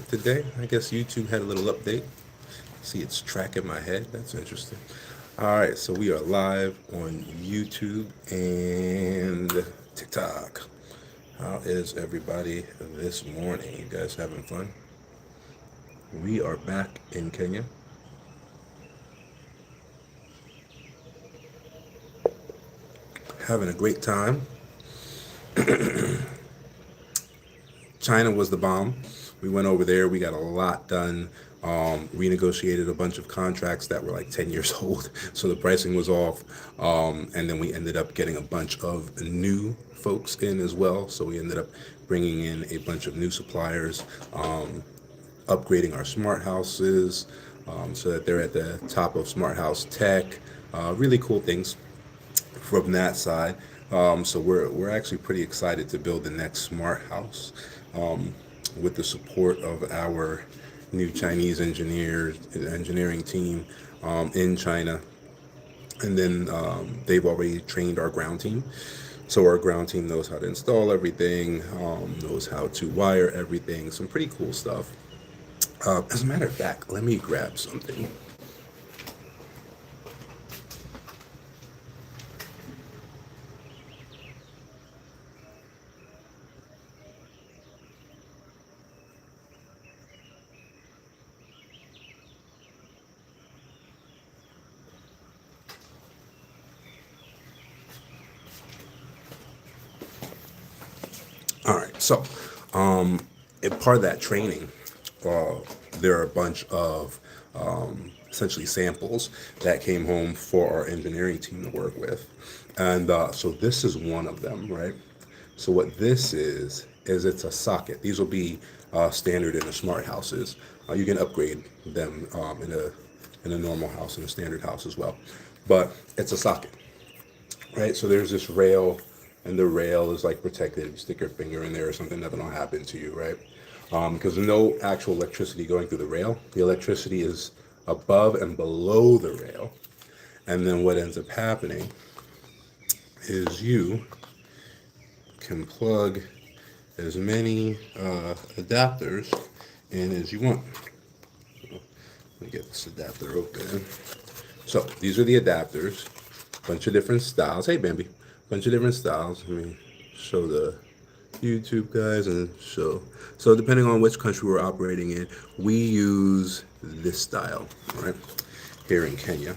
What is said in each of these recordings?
today. I guess YouTube had a little update. See, it's tracking my head. That's interesting. All right, so we are live on YouTube and TikTok. How is everybody this morning? You guys having fun? We are back in Kenya, having a great time. China was the bomb. We went over there. We got a lot done. Renegotiated a bunch of contracts that were like 10 years old. So the pricing was off. And then we ended up getting a bunch of new folks in as well. So we ended up bringing in a bunch of new suppliers, upgrading our smart houses so that they're at the top of smart house tech. Really cool things from that side. So we're actually pretty excited to build the next smart house with the support of our new Chinese engineering team in China. And then they've already trained our ground team. So our ground team knows how to install everything, knows how to wire everything, some pretty cool stuff. As a matter of fact, let me grab something. All right, so a part of that training, uh, there are a bunch of essentially samples that came home for our engineering team to work with, and so this is one of them, right? So what this is it's a socket. These will be standard in the smart houses. You can upgrade them in a normal house, in a standard house as well, but it's a socket, right? So there's this rail, and the rail is like protected. If you stick your finger in there or something, nothing will happen to you, right? Because there's no actual electricity going through the rail. The electricity is above and below the rail. And then what ends up happening is you can plug as many adapters in as you want. Let me get this adapter open. So these are the adapters, bunch of different styles. Hey, Bambi, bunch of different styles. Let me show the YouTube guys and show. So depending on which country we're operating in, we use this style, right? Here in Kenya.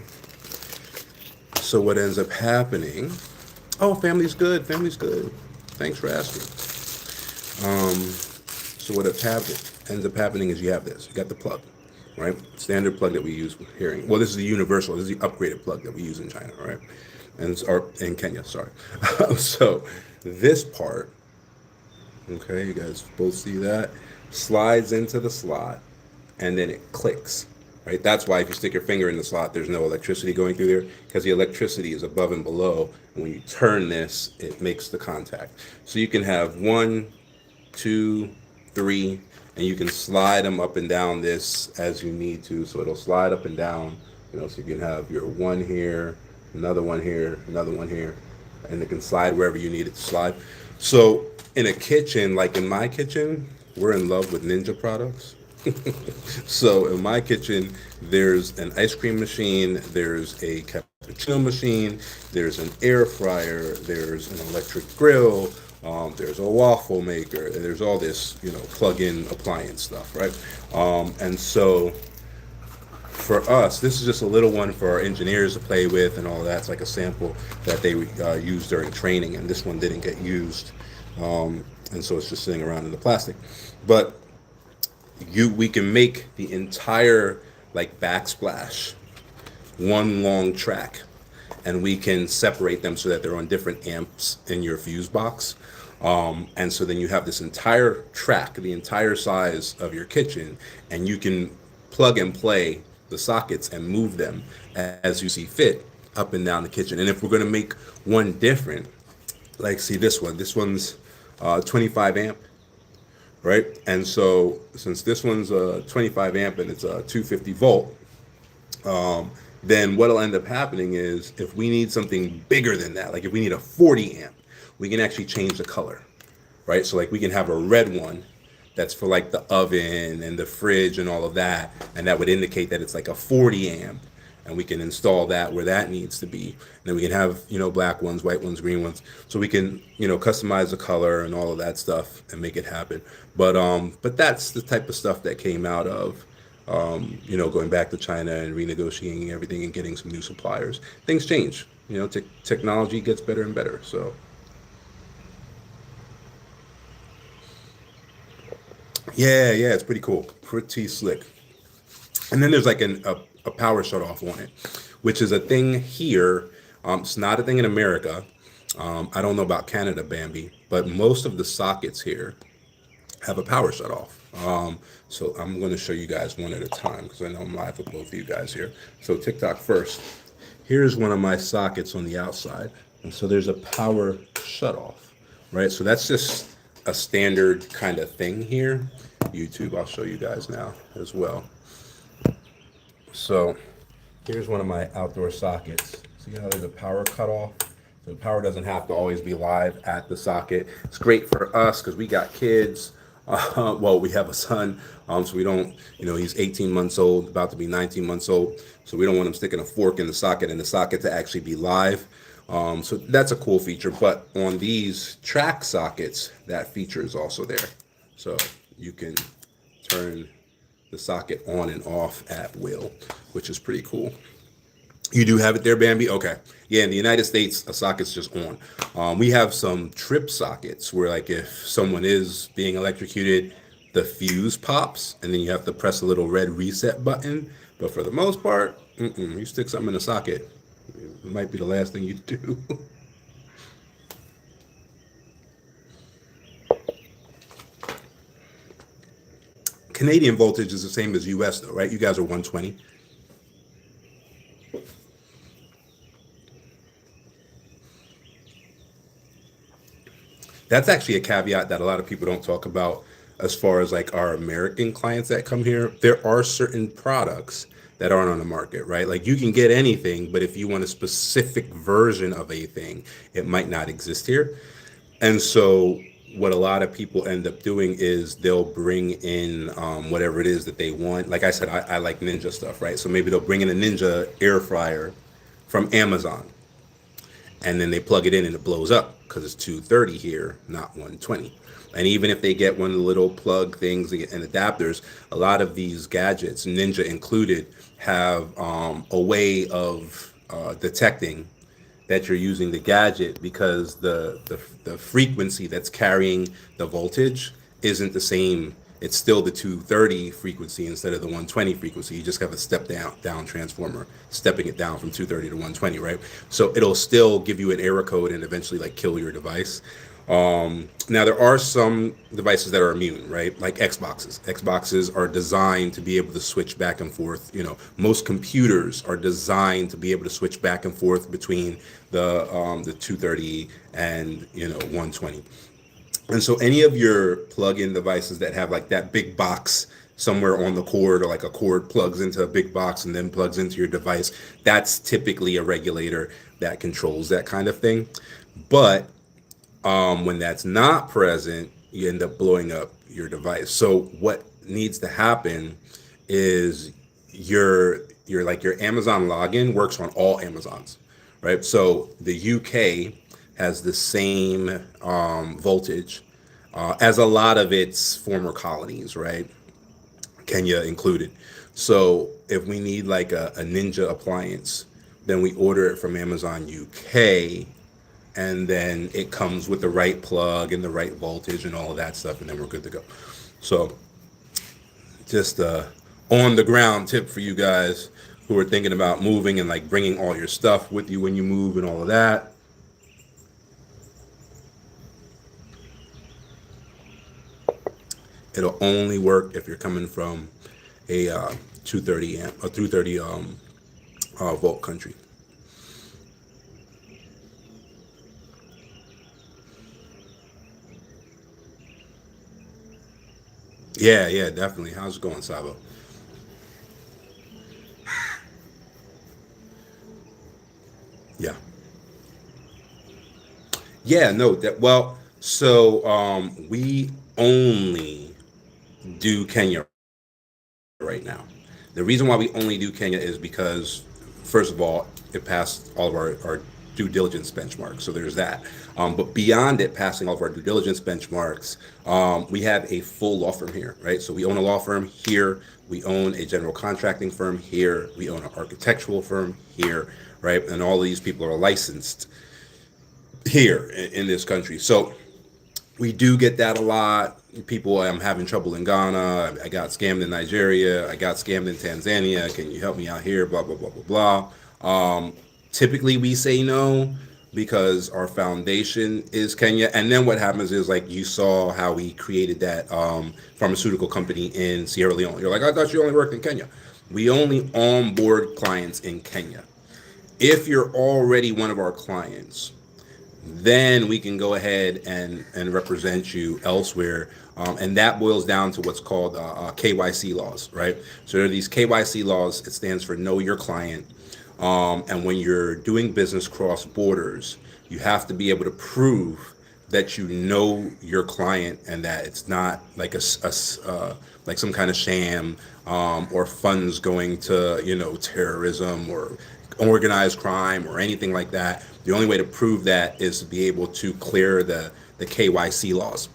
So what ends up happening? Oh, family's good. Family's good. Thanks for asking. So what ends up happening is you have this. You got the plug, right? Standard plug that we use here. Well, this is the universal. This is the upgraded plug that we use in China, right? Or in Kenya, sorry. So this part, okay, you guys both see that, slides into the slot, and then it clicks, right? That's why if you stick your finger in the slot, there's no electricity going through there, because the electricity is above and below. And when you turn this, it makes the contact. So you can have 1, 2, 3, and you can slide them up and down this as you need to. So it'll slide up and down, so you can have your one here, another one here, another one here, and it can slide wherever you need it to slide. So in a kitchen, like in my kitchen, we're in love with Ninja products. So in my kitchen, there's an ice cream machine, there's a cappuccino machine, there's an air fryer, there's an electric grill, there's a waffle maker, and there's all this, plug-in appliance stuff, right? And so for us, this is just a little one for our engineers to play with and all that. It's like a sample that they used during training, and this one didn't get used. And so it's just sitting around in the plastic. But we can make the entire like backsplash one long track, and we can separate them so that they're on different amps in your fuse box. And so then you have this entire track, the entire size of your kitchen, and you can plug and play the sockets and move them as you see fit up and down the kitchen. And if we're going to make one different, like see this one's 25 amp, right? And so since this one's 25 amp and it's a 250 volt, then what'll end up happening is if we need something bigger than that, like if we need a 40 amp, we can actually change the color, right? So like we can have a red one that's for like the oven and the fridge and all of that, and that would indicate that it's like a 40 amp, and we can install that where that needs to be. And then we can have, black ones, white ones, green ones, so we can, customize the color and all of that stuff and make it happen. But that's the type of stuff that came out of, going back to China and renegotiating everything and getting some new suppliers. Things change. Technology gets better and better. So yeah, it's pretty cool, pretty slick. And then there's like a power shut off on it, which is a thing here. It's not a thing in America. I don't know about Canada, Bambi, but most of the sockets here have a power shut off. So I'm going to show you guys one at a time because I know I'm live with both of you guys here. So TikTok first. Here's one of my sockets on the outside. And so there's a power shut off, right? So that's just a standard kind of thing here. YouTube, I'll show you guys now as well. So here's one of my outdoor sockets. See how there's a power cutoff? So the power doesn't have to always be live at the socket. It's great for us because we got kids. Well, we have a son, so we don't, he's 18 months old, about to be 19 months old. So we don't want him sticking a fork in the socket and the socket to actually be live. So that's a cool feature. But on these track sockets, that feature is also there. So you can turn the socket on and off at will, which is pretty cool. You do have it there, Bambi? Okay. Yeah, in the United States, a socket's just on. We have some trip sockets where, like, if someone is being electrocuted, the fuse pops, and then you have to press a little red reset button. But for the most part, you stick something in a socket, it might be the last thing you do. Canadian voltage is the same as US, though, right? You guys are 120. That's actually a caveat that a lot of people don't talk about as far as like our American clients that come here. There are certain products that aren't on the market, right? Like you can get anything, but if you want a specific version of a thing, it might not exist here. And so what a lot of people end up doing is they'll bring in whatever it is that they want. Like I said, I like Ninja stuff, right? So maybe they'll bring in a Ninja air fryer from Amazon, and then they plug it in and it blows up because it's 230 here, not 120. And even if they get one of the little plug things and adapters, a lot of these gadgets, Ninja included, have a way of detecting that you're using the gadget because the frequency that's carrying the voltage isn't the same. It's still the 230 frequency instead of the 120 frequency. You just have a step down transformer, stepping it down from 230 to 120, right? So it'll still give you an error code and eventually like kill your device. Now there are some devices that are immune, right? Like Xboxes. Xboxes are designed to be able to switch back and forth. Most computers are designed to be able to switch back and forth between the 230 and 120. And so any of your plug-in devices that have like that big box somewhere on the cord, or like a cord plugs into a big box and then plugs into your device, that's typically a regulator that controls that kind of thing. But when that's not present, you end up blowing up your device. So what needs to happen is your Amazon login works on all Amazons, right? So the UK has the same voltage as a lot of its former colonies, right? Kenya included. So if we need like a Ninja appliance, then we order it from Amazon UK, and then it comes with the right plug and the right voltage and all of that stuff, and then we're good to go. So just on the ground tip for you guys who are thinking about moving and like bringing all your stuff with you when you move and all of that. It'll only work if you're coming from a 230 amp, a 230 volt country. Yeah, definitely. How's it going, Sabo? Yeah. Yeah, no, that well, so we only do Kenya right now. The reason why we only do Kenya is because, first of all, it passed all of our due diligence benchmarks. So there's that. But beyond it passing all of our due diligence benchmarks, we have a full law firm here, right? So we own a law firm here. We own a general contracting firm here. We own an architectural firm here, right? And all of these people are licensed here in this country. So we do get that a lot. People, I'm having trouble in Ghana. I got scammed in Nigeria. I got scammed in Tanzania. Can you help me out here? Blah, blah, blah, blah, blah. Typically, we say no because our foundation is Kenya. And then what happens is, like, you saw how we created that pharmaceutical company in Sierra Leone. You're like, I thought you only worked in Kenya. We only onboard clients in Kenya. If you're already one of our clients, then we can go ahead and represent you elsewhere. And that boils down to what's called KYC laws, right? So there are these KYC laws. It stands for Know Your Client. And when you're doing business cross borders, you have to be able to prove that you know your client and that it's not like like some kind of sham, or funds going to, terrorism or organized crime or anything like that. The only way to prove that is to be able to clear the KYC laws.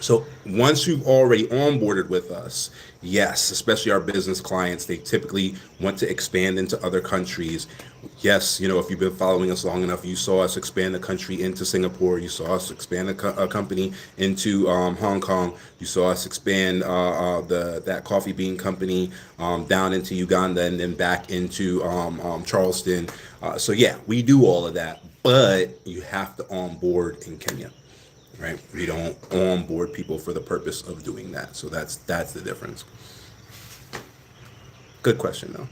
So once you've already onboarded with us, yes, especially our business clients, they typically want to expand into other countries. Yes, if you've been following us long enough, you saw us expand the country into Singapore. You saw us expand a company into Hong Kong. You saw us expand that coffee bean company down into Uganda and then back into Charleston. So yeah, we do all of that, but you have to onboard in Kenya. Right? We don't onboard people for the purpose of doing that. So that's the difference. Good question, though.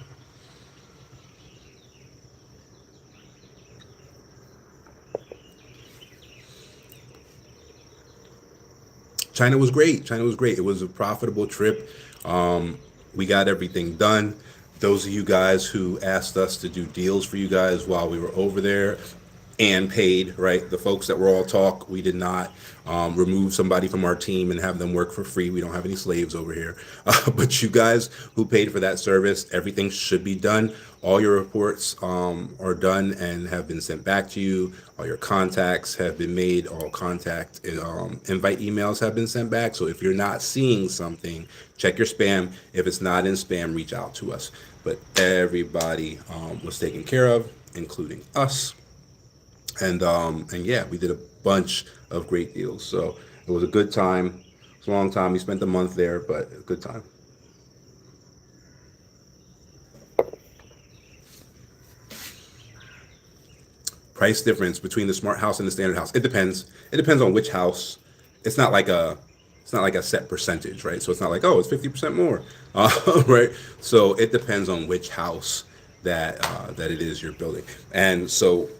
China was great. China was great. It was a profitable trip. We got everything done. Those of you guys who asked us to do deals for you guys while we were over there and paid, right? The folks that were all talk, we did not remove somebody from our team and have them work for free. We don't have any slaves over here. But you guys who paid for that service, everything should be done. All your reports are done and have been sent back to you. All your contacts have been made. All contact invite emails have been sent back. So if you're not seeing something, check your spam. If it's not in spam, reach out to us. But everybody was taken care of, including us. And yeah, we did a bunch of great deals. So it was a good time. It's a long time. We spent a month there, but a good time. Price difference between the smart house and the standard house. It depends. It depends on which house. It's not like a set percentage, right? So it's not like, oh, it's 50% more, right? So it depends on which house that it is you're building. And so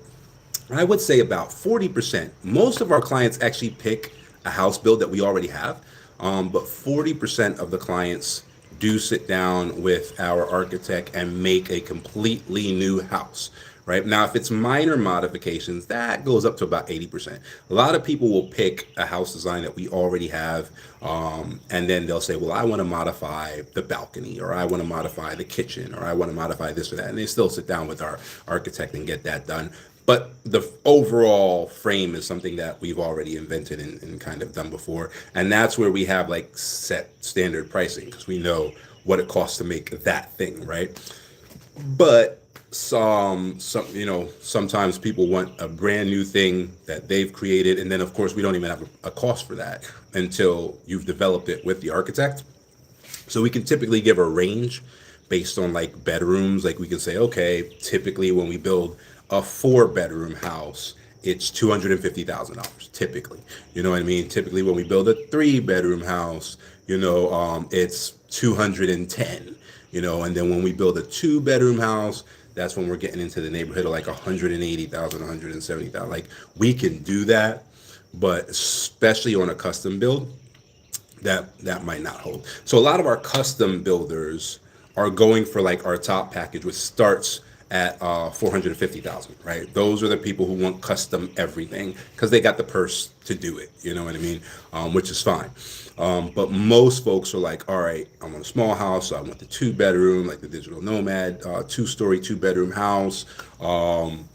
I would say about 40%. Most of our clients actually pick a house build that we already have, but 40% of the clients do sit down with our architect and make a completely new house. Right now, if it's minor modifications, that goes up to about 80%. A lot of people will pick a house design that we already have, and then they'll say, well, I want to modify the balcony, or I want to modify the kitchen, or I want to modify this or that. And they still sit down with our architect and get that done. But the overall frame is something that we've already invented and kind of done before. And that's where we have like set standard pricing, because we know what it costs to make that thing, right? But sometimes people want a brand new thing that they've created, and then of course we don't even have a cost for that until you've developed it with the architect. So we can typically give a range based on like bedrooms. Like we can say, okay, typically when we build a 4-bedroom house, it's $250,000 typically. You know what I mean? Typically when we build a 3-bedroom house, it's 210. And then when we build a 2-bedroom house, that's when we're getting into the neighborhood of like 180,000, 170,000. Like we can do that, but especially on a custom build, that might not hold. So a lot of our custom builders are going for like our top package, which starts at 450,000, right? Those are the people who want custom everything because they got the purse to do it. You know what I mean? Which is fine. But most folks are like, all right, I want a small house. So I want the 2 bedroom, like the digital nomad, 2-story, 2 bedroom house. On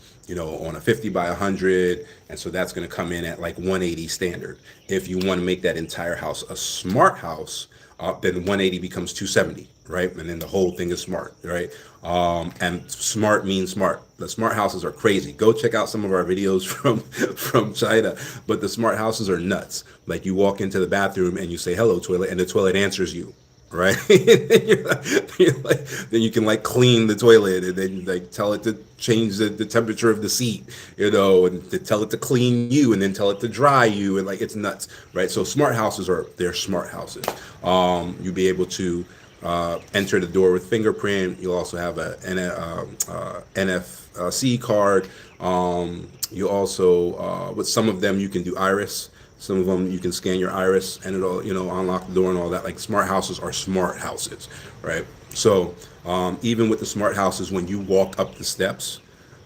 a 50 by 100, and so that's going to come in at like 180 standard. If you want to make that entire house a smart house, then 180 becomes 270, right? And then the whole thing is smart, right? And smart means smart. The smart houses are crazy. Go check out some of our videos from China, but the smart houses are nuts. Like you walk into the bathroom and you say, hello, toilet, and the toilet answers you. Right. Then you can like clean the toilet and then like tell it to change the temperature of the seat, and to tell it to clean you and then tell it to dry you. And like, it's nuts. Right. So smart houses they're smart houses. You'll be able to enter the door with fingerprint. You'll also have a NFC card. You also, with some of them, you can do iris. Some of them you can scan your iris and it'll, unlock the door and all that. Like smart houses are smart houses, right? So even with the smart houses, when you walk up the steps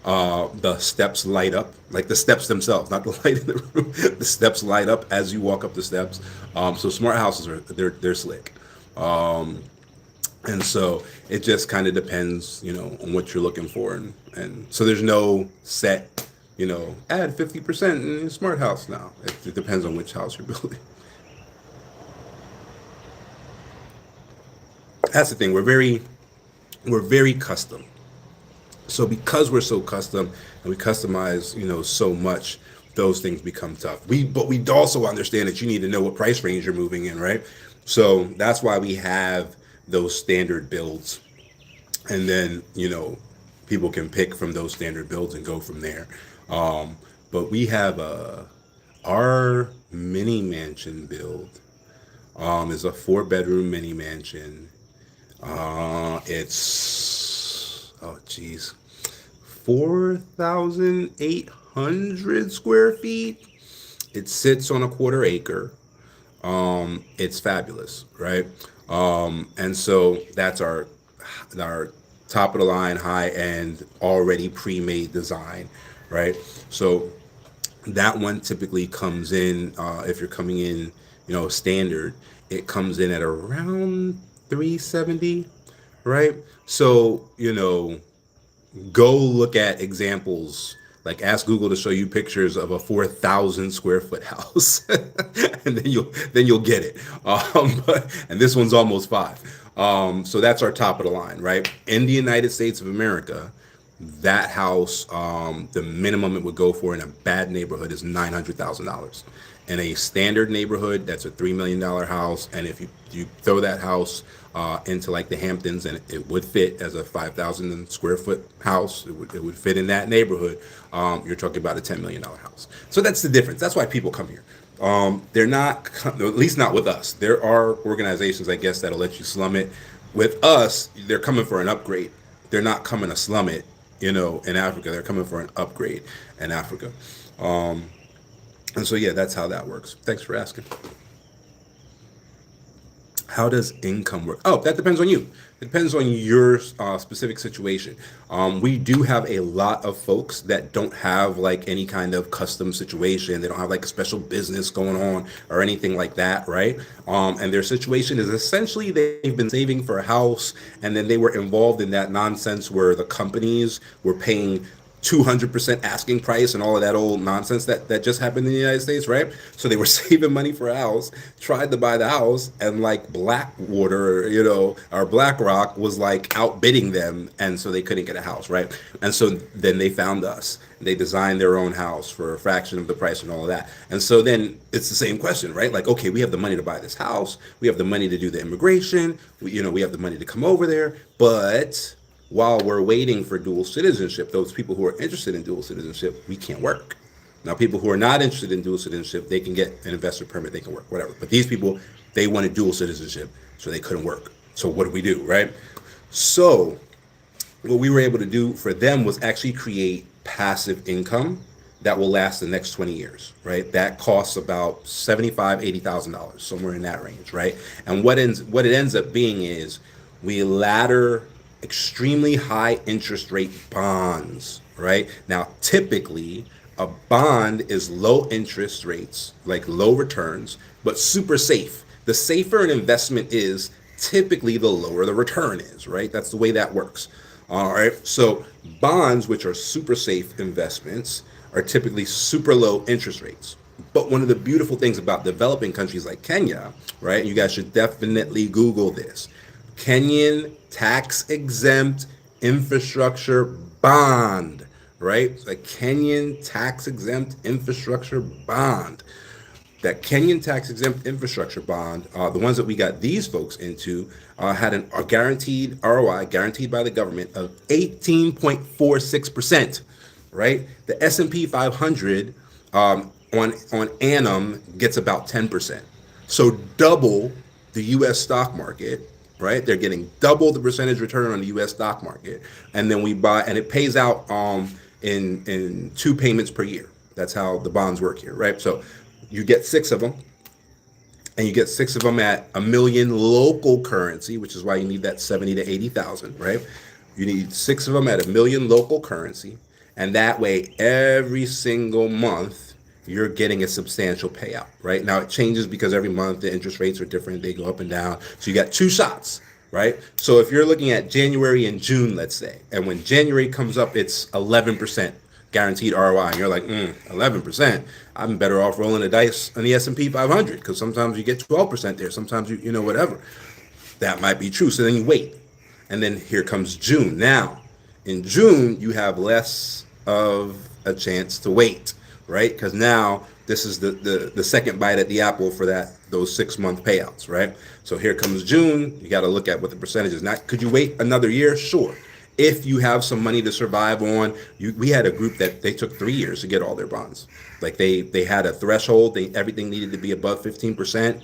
light up, like the steps themselves, not the light in the room. The steps light up as you walk up the steps. So smart houses they're slick. And so it just kind of depends, on what you're looking for. And so there's no set, add 50% in a smart house now. It depends on which house you're building. That's the thing. We're very custom. So because we're so custom and we customize, so much, those things become tough. But we also understand that you need to know what price range you're moving in, right? So that's why we have those standard builds. And then, people can pick from those standard builds and go from there. But we have our mini mansion build is a 4-bedroom mini mansion. It's 4,800 square feet. It sits on a 1/4 acre. It's fabulous, right? And so that's our top of the line, high end, already pre-made design, right? So that one typically comes in, if you're coming in, standard, it comes in at around 370, right? So, go look at examples. Like ask Google to show you pictures of a 4,000 square foot house, and then you'll get it. And this one's almost 5. So that's our top of the line, right? In the United States of America, that house, the minimum it would go for in a bad neighborhood is $900,000. In a standard neighborhood, that's a $3 million house. And if you throw that house into like the Hamptons, and it would fit as a 5,000 square foot house, it would fit in that neighborhood. You're talking about a $10 million house. So that's the difference. That's why people come here. They're not, at least not with us. There are organizations, I guess, that'll let you slum it. With us, they're coming for an upgrade. They're not coming to slum it, in Africa. They're coming for an upgrade in Africa. And so, yeah, that's how that works. Thanks for asking. How does income work? Oh, that depends on you. It depends on your specific situation. We do have a lot of folks that don't have like any kind of custom situation. They don't have like a special business going on or anything like that, right? And their situation is essentially they've been saving for a house, and then they were involved in that nonsense where the companies were paying 200% asking price and all of that old nonsense that just happened in the United States, right? So they were saving money for a house, tried to buy the house, and like Blackwater, or BlackRock was like outbidding them, and so they couldn't get a house, right? And so then they found us. They designed their own house for a fraction of the price and all of that. And so then it's the same question, right? Like, okay, we have the money to buy this house, we have the money to do the immigration, we have the money to come over there, but while we're waiting for dual citizenship, those people who are interested in dual citizenship, we can't work. Now, people who are not interested in dual citizenship, they can get an investor permit, they can work, whatever. But these people, they wanted dual citizenship, so they couldn't work. So what do we do, right? So what we were able to do for them was actually create passive income that will last the next 20 years, right? That costs about $75,000, $80,000, somewhere in that range, right? And what it ends up being is we ladder extremely high interest rate bonds, right? Now, typically, a bond is low interest rates, like low returns, but super safe. The safer an investment is, typically the lower the return is, right? That's the way that works. All right. So bonds, which are super safe investments, are typically super low interest rates. But one of the beautiful things about developing countries like Kenya, right? You guys should definitely Google this. Kenyan tax exempt infrastructure bond, right? A Kenyan tax exempt infrastructure bond. That Kenyan tax exempt infrastructure bond, the ones that we got these folks into, had a guaranteed ROI, guaranteed by the government, of 18.46%, right? The S&P 500 on Annum gets about 10%. So double the U.S. stock market, right? They're getting double the percentage return on the U.S. stock market, and then we buy, and it pays out in 2 payments per year. That's how the bonds work here, right? So you get 6 of them, and you get 6 of them at $1 million local currency, which is why you need that 70 to 80,000, right? You need 6 of them at $1 million local currency, and that way every single month you're getting a substantial payout, right? Now it changes because every month the interest rates are different, they go up and down. So you got 2 shots, right? So if you're looking at January and June, let's say, and when January comes up, it's 11% guaranteed ROI, and you're like, 11%. I'm better off rolling the dice on the S&P 500 because sometimes you get 12% there, sometimes you know whatever. That might be true. So then you wait, and then here comes June. Now, in June, you have less of a chance to wait, right? Because now this is the second bite at the apple for those 6-month payouts, right? So here comes June. You got to look at what the percentage is. Now, could you wait another year? Sure. If you have some money to survive on, we had a group that they took 3 years to get all their bonds. Like they had a threshold. Everything needed to be above 15%.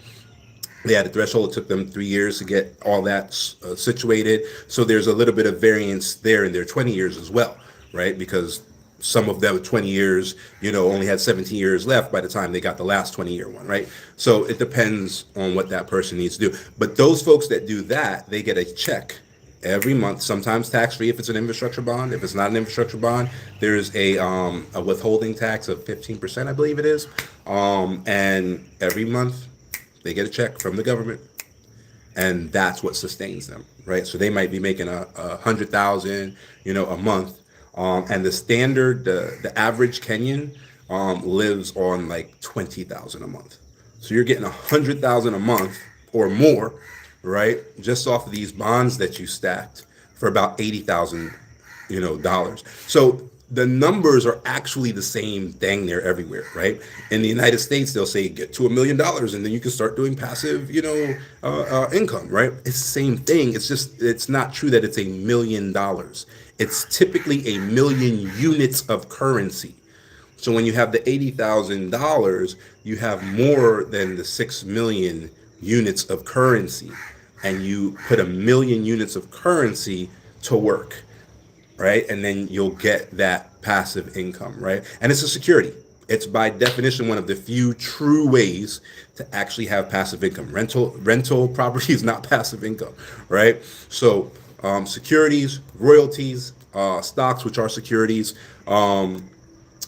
They had a threshold. It took them 3 years to get all that situated. So there's a little bit of variance there in their 20 years as well, right? Because some of them 20 years, only had 17 years left by the time they got the last 20-year one, right? So it depends on what that person needs to do. But those folks that do that, they get a check every month, sometimes tax-free if it's an infrastructure bond. If it's not an infrastructure bond, there's a withholding tax of 15%, I believe it is. And every month they get a check from the government, and that's what sustains them, right? So they might be making a 100,000, a month. And the average Kenyan lives on like 20,000 a month. So you're getting 100,000 a month or more, right? Just off of these bonds that you stacked for about $80,000, dollars. So the numbers are actually the same thing there everywhere, right? In the United States, they'll say get to $1 million, and then you can start doing passive, income, right? It's the same thing. It's just, it's not true that it's $1 million. It's typically 1 million units of currency. So when you have the $80,000, you have more than the 6 million units of currency, and you put 1 million units of currency to work, right? And then you'll get that passive income, right? And it's a security. It's by definition one of the few true ways to actually have passive income. Rental property is not passive income, right? So securities, royalties, stocks, which are securities,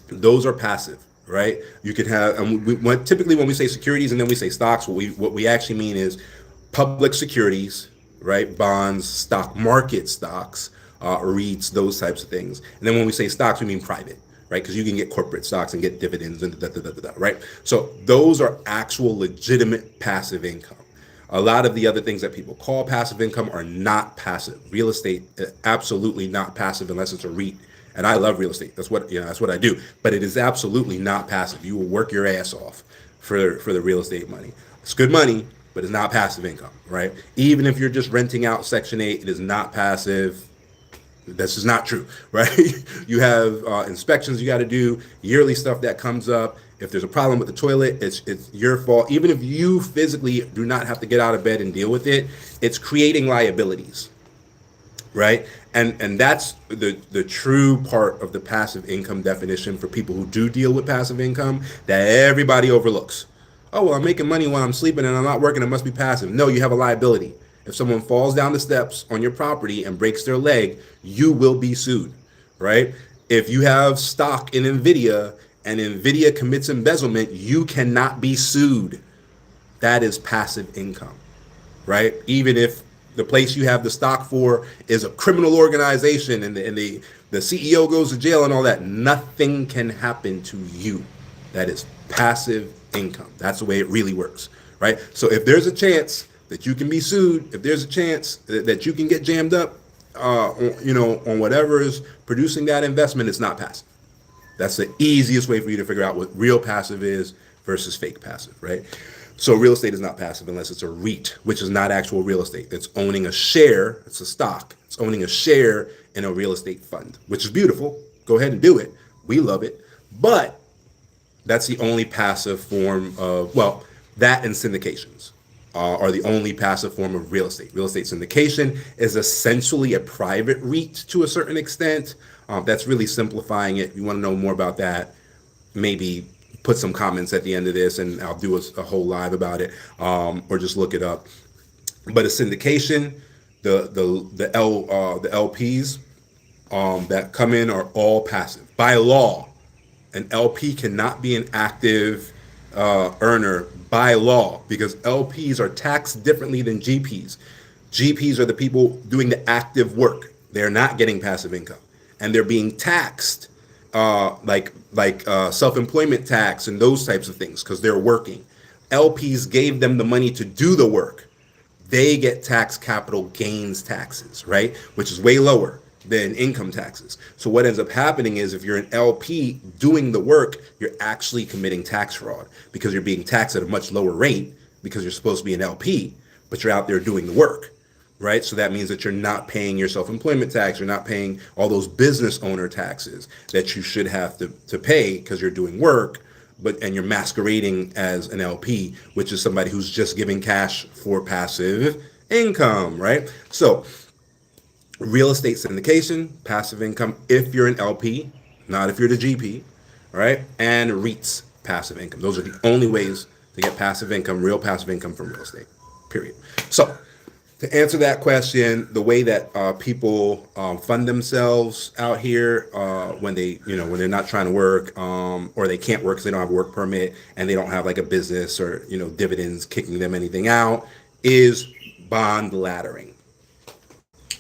those are passive, right? You could have, and typically when we say securities and then we say stocks, what we actually mean is public securities, right? Bonds, stock market stocks, REITs, those types of things. And then when we say stocks, we mean private, right? Because you can get corporate stocks and get dividends and right? So those are actual legitimate passive income. A lot of the other things that people call passive income are not passive. Real estate, absolutely not passive unless it's a REIT. And I love real estate. That's what I do. But it is absolutely not passive. You will work your ass off for the real estate money. It's good money, but it's not passive income, right? Even if you're just renting out Section 8, it is not passive. This is not true, right? You have inspections you got to do, yearly stuff that comes up. If there's a problem with the toilet, it's your fault. Even if you physically do not have to get out of bed and deal with it, it's creating liabilities, right? And that's the true part of the passive income definition for people who do deal with passive income that everybody overlooks. Oh, well, I'm making money while I'm sleeping and I'm not working. It must be passive. No, you have a liability. If someone falls down the steps on your property and breaks their leg, you will be sued, right? If you have stock in Nvidia and Nvidia commits embezzlement, you cannot be sued. That is passive income, right? Even if the place you have the stock for is a criminal organization and the CEO goes to jail and all that, nothing can happen to you. That is passive income. That's the way it really works, right? So if there's a chance that you can be sued, if there's a chance that you can get jammed up, on whatever is producing that investment, it's not passive. That's the easiest way for you to figure out what real passive is versus fake passive, right? So real estate is not passive unless it's a REIT, which is not actual real estate. It's owning a share, it's a stock. It's owning a share in a real estate fund, which is beautiful. Go ahead and do it. We love it. But that's the only passive form of, well, that and syndications are the only passive form of real estate. Real estate syndication is essentially a private REIT to a certain extent. That's really simplifying it. If you want to know more about that, maybe put some comments at the end of this and I'll do a whole live about it, or just look it up. But a syndication, the LPs that come in are all passive. By law, an LP cannot be an active earner by law because LPs are taxed differently than GPs. GPs are the people doing the active work. They're not getting passive income, and they're being taxed like self-employment tax and those types of things because they're working. LPs gave them the money to do the work. They get tax capital gains taxes, right? Which is way lower than income taxes. So what ends up happening is if you're an LP doing the work, you're actually committing tax fraud because you're being taxed at a much lower rate because you're supposed to be an LP, but you're out there doing the work, right? So that means that you're not paying your self-employment tax. You're not paying all those business owner taxes that you should have to pay because you're doing work, and you're masquerading as an LP, which is somebody who's just giving cash for passive income, right? So real estate syndication, passive income if you're an LP, not if you're the GP, right? And REITs, passive income. Those are the only ways to get passive income, real passive income from real estate, period. So to answer that question, the way that people fund themselves out here when they're not trying to work or they can't work because they don't have a work permit and they don't have like a business or dividends kicking them anything out is bond laddering.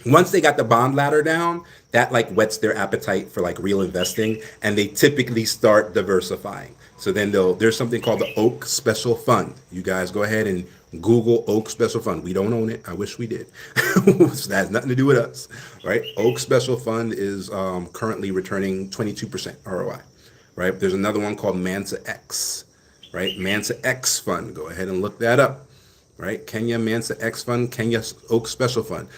Once they got the bond ladder down, that like whets their appetite for like real investing, and they typically start diversifying. So then there's something called the Oak Special Fund. You guys go ahead and Google Oak Special Fund. We don't own it. I wish we did. So that has nothing to do with us, right? Oak Special Fund is currently returning 22% ROI, right? There's another one called Mansa X, right? Mansa X Fund. Go ahead and look that up. Right, Kenya Mansa X Fund, Kenya Oak Special Fund.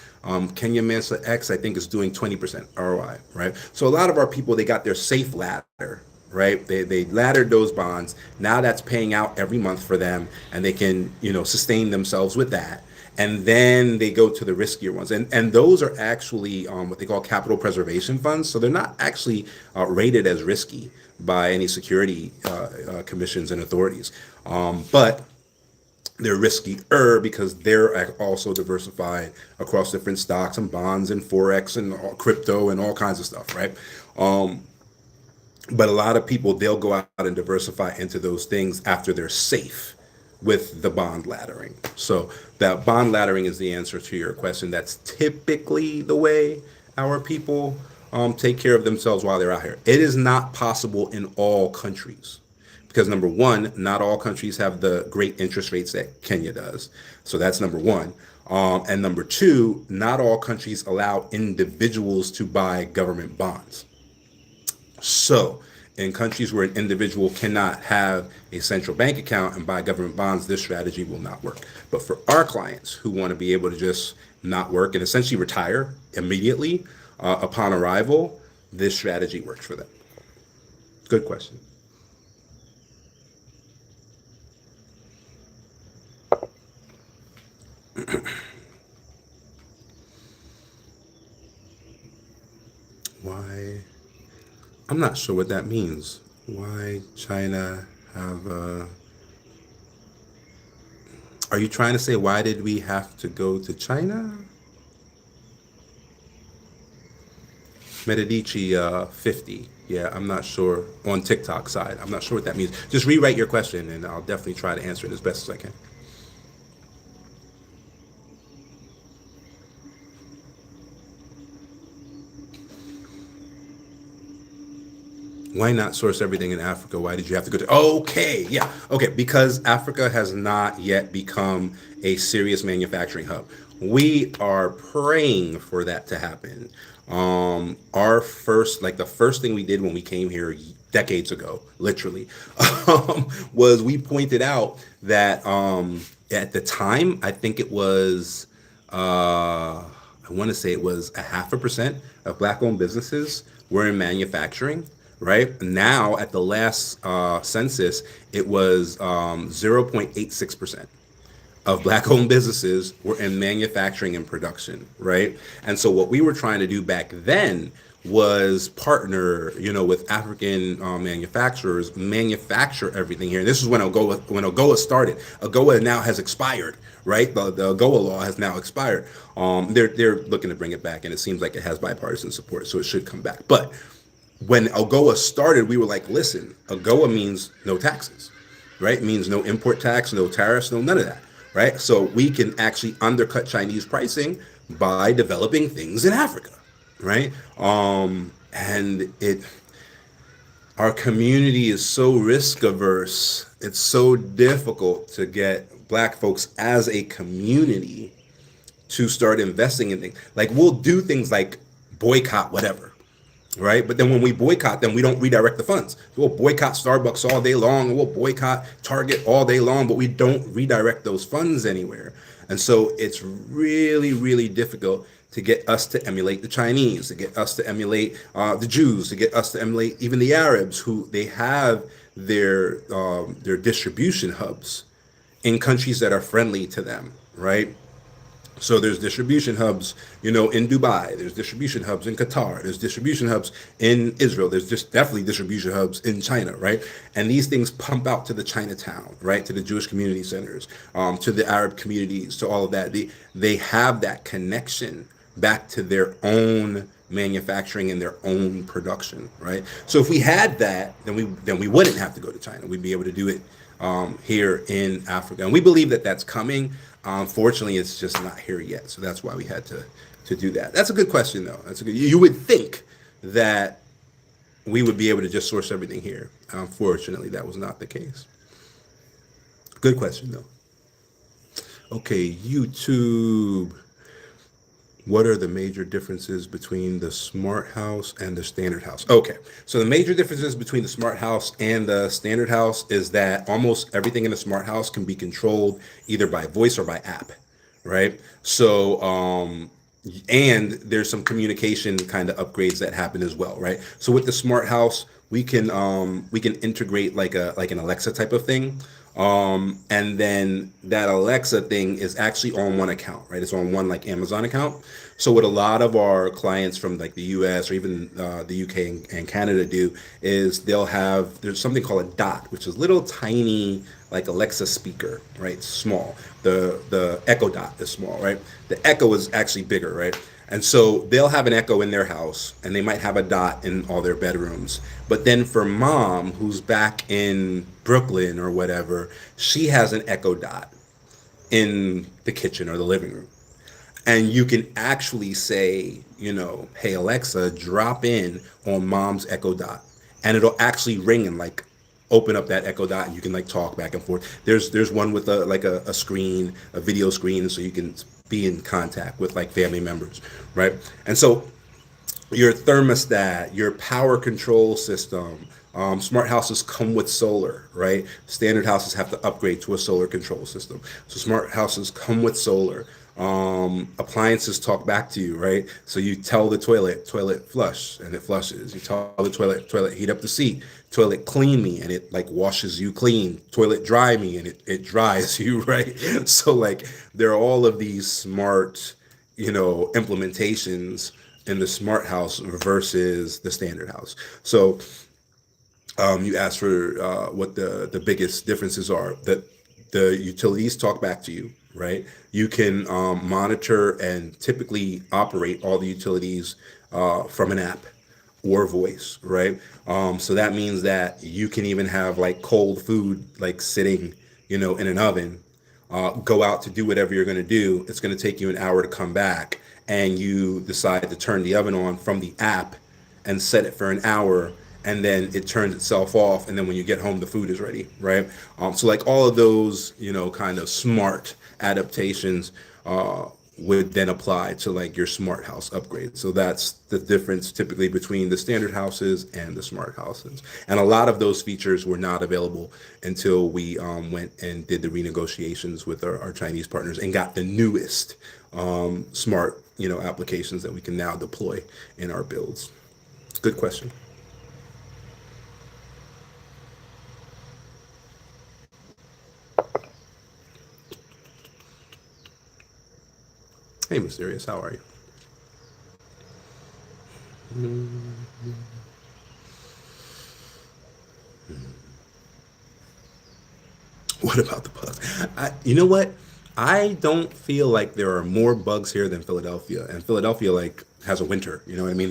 Kenya Mansa X, I think, is doing 20% ROI, right? So a lot of our people, they got their safe ladder, right? They laddered those bonds. Now that's paying out every month for them, and they can, sustain themselves with that. And then they go to the riskier ones. And those are actually what they call capital preservation funds. So they're not actually rated as risky by any security commissions and authorities. But they're riskier because they're also diversified across different stocks and bonds and forex and crypto and all kinds of stuff, right? But a lot of people, they'll go out and diversify into those things after they're safe with the bond laddering. So that bond laddering is the answer to your question. That's typically the way our people take care of themselves while they're out here. It is not possible in all countries. Because number one, not all countries have the great interest rates that Kenya does. So that's number one. And number two, not all countries allow individuals to buy government bonds. So in countries where an individual cannot have a central bank account and buy government bonds, this strategy will not work. But for our clients who want to be able to just not work and essentially retire immediately upon arrival, this strategy works for them. Good question. Why? I'm not sure what that means. Why China have Are you trying to say why did we have to go to China? Medici 50. Yeah, I'm not sure on TikTok side. I'm not sure what that means. Just rewrite your question and I'll definitely try to answer it as best as I can. Why not source everything in Africa? Why did you have to go to? Okay, yeah, okay, because Africa has not yet become a serious manufacturing hub. We are praying for that to happen. Our first, like the first thing we did when we came here decades ago, literally, was we pointed out that at the time, I think it was, I want to say it was a 0.5% of black-owned businesses were in manufacturing. Right now, at the last census, it was 0.86% of black-owned businesses were in manufacturing and production, right? And so what we were trying to do back then was partner, with African manufacturers, manufacture everything here. And this is when AGOA started. AGOA now has expired, right? The AGOA law has now expired. They're looking to bring it back, and it seems like it has bipartisan support, so it should come back. But when AGOA started, we were like, listen, AGOA means no taxes, right? It means no import tax, no tariffs, no none of that, right? So we can actually undercut Chinese pricing by developing things in Africa, right? And our community is so risk averse. It's so difficult to get black folks as a community to start investing in things. Like we'll do things like boycott whatever, right? But then when we boycott them, we don't redirect the funds. We'll boycott Starbucks all day long, and we'll boycott Target all day long, but we don't redirect those funds anywhere. And so it's really, really difficult to get us to emulate the Chinese, to get us to emulate the Jews, to get us to emulate even the Arabs, who they have their distribution hubs in countries that are friendly to them, right? So there's distribution hubs, in Dubai. There's distribution hubs in Qatar. There's distribution hubs in Israel. There's just definitely distribution hubs in China, right? And these things pump out to the Chinatown, right? To the Jewish community centers, to the Arab communities, to all of that. They have that connection back to their own manufacturing and their own production, right? So if we had that, then we wouldn't have to go to China. We'd be able to do it here in Africa, and we believe that that's coming. Fortunately, it's just not here yet, so that's why we had to do that. That's a good question, though. That's a good. You would think that we would be able to just source everything here. Unfortunately, that was not the case. Good question, though. Okay, YouTube. What are the major differences between the smart house and the standard house? Okay, so the major differences between the smart house and the standard house is that almost everything in the smart house can be controlled either by voice or by app, right? So, and there's some communication kind of upgrades that happen as well, right? So with the smart house, we can integrate like an Alexa type of thing. And then that Alexa thing is actually on one account, right? It's on one like Amazon account. So what a lot of our clients from like the US or even the UK and Canada do is there's something called a dot, which is little tiny like Alexa speaker, right? Small. The Echo Dot is small, right? The Echo is actually bigger, right? And so they'll have an Echo in their house and they might have a Dot in all their bedrooms. But then for mom, who's back in Brooklyn or whatever, she has an Echo Dot in the kitchen or the living room. And you can actually say, hey, Alexa, drop in on mom's Echo Dot. And it'll actually ring and like open up that Echo Dot and you can like talk back and forth. There's one with a screen, a video screen, so you can be in contact with like family members, right? And so your thermostat, your power control system, smart houses come with solar, right? Standard houses have to upgrade to a solar control system. So smart houses come with solar. Appliances talk back to you, right? So you tell the toilet flush, and it flushes. You tell the toilet heat up the seat, toilet clean me, and it like washes you clean. Toilet dry me, and it dries you, right? So like there are all of these smart, implementations in the smart house versus the standard house. So you asked for what the biggest differences are. That the utilities talk back to you, right? You can monitor and typically operate all the utilities from an app or voice, right? So that means that you can even have like cold food like sitting, in an oven, go out to do whatever you're going to do. It's going to take you an hour to come back, and you decide to turn the oven on from the app and set it for an hour, and then it turns itself off, and then when you get home the food is ready, right? So like all of those, kind of smart adaptations would then apply to like your smart house upgrade. So that's the difference typically between the standard houses and the smart houses. And a lot of those features were not available until we went and did the renegotiations with our Chinese partners and got the newest smart, applications that we can now deploy in our builds. It's a good question. Hey, Mysterious, how are you? What about the bugs? You know what? I don't feel like there are more bugs here than Philadelphia, and Philadelphia like has a winter. You know what I mean?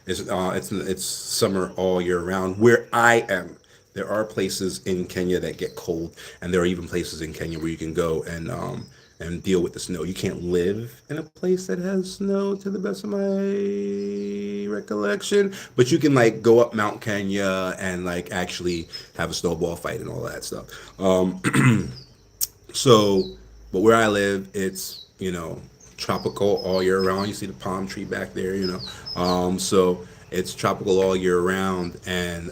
It's summer all year round. Where I am, there are places in Kenya that get cold, and there are even places in Kenya where you can go and deal with the snow. You can't live in a place that has snow, to the best of my recollection, but you can like go up Mount Kenya and like actually have a snowball fight and all that stuff. So, but where I live, it's, tropical all year round. You see the palm tree back there, so it's tropical all year round. And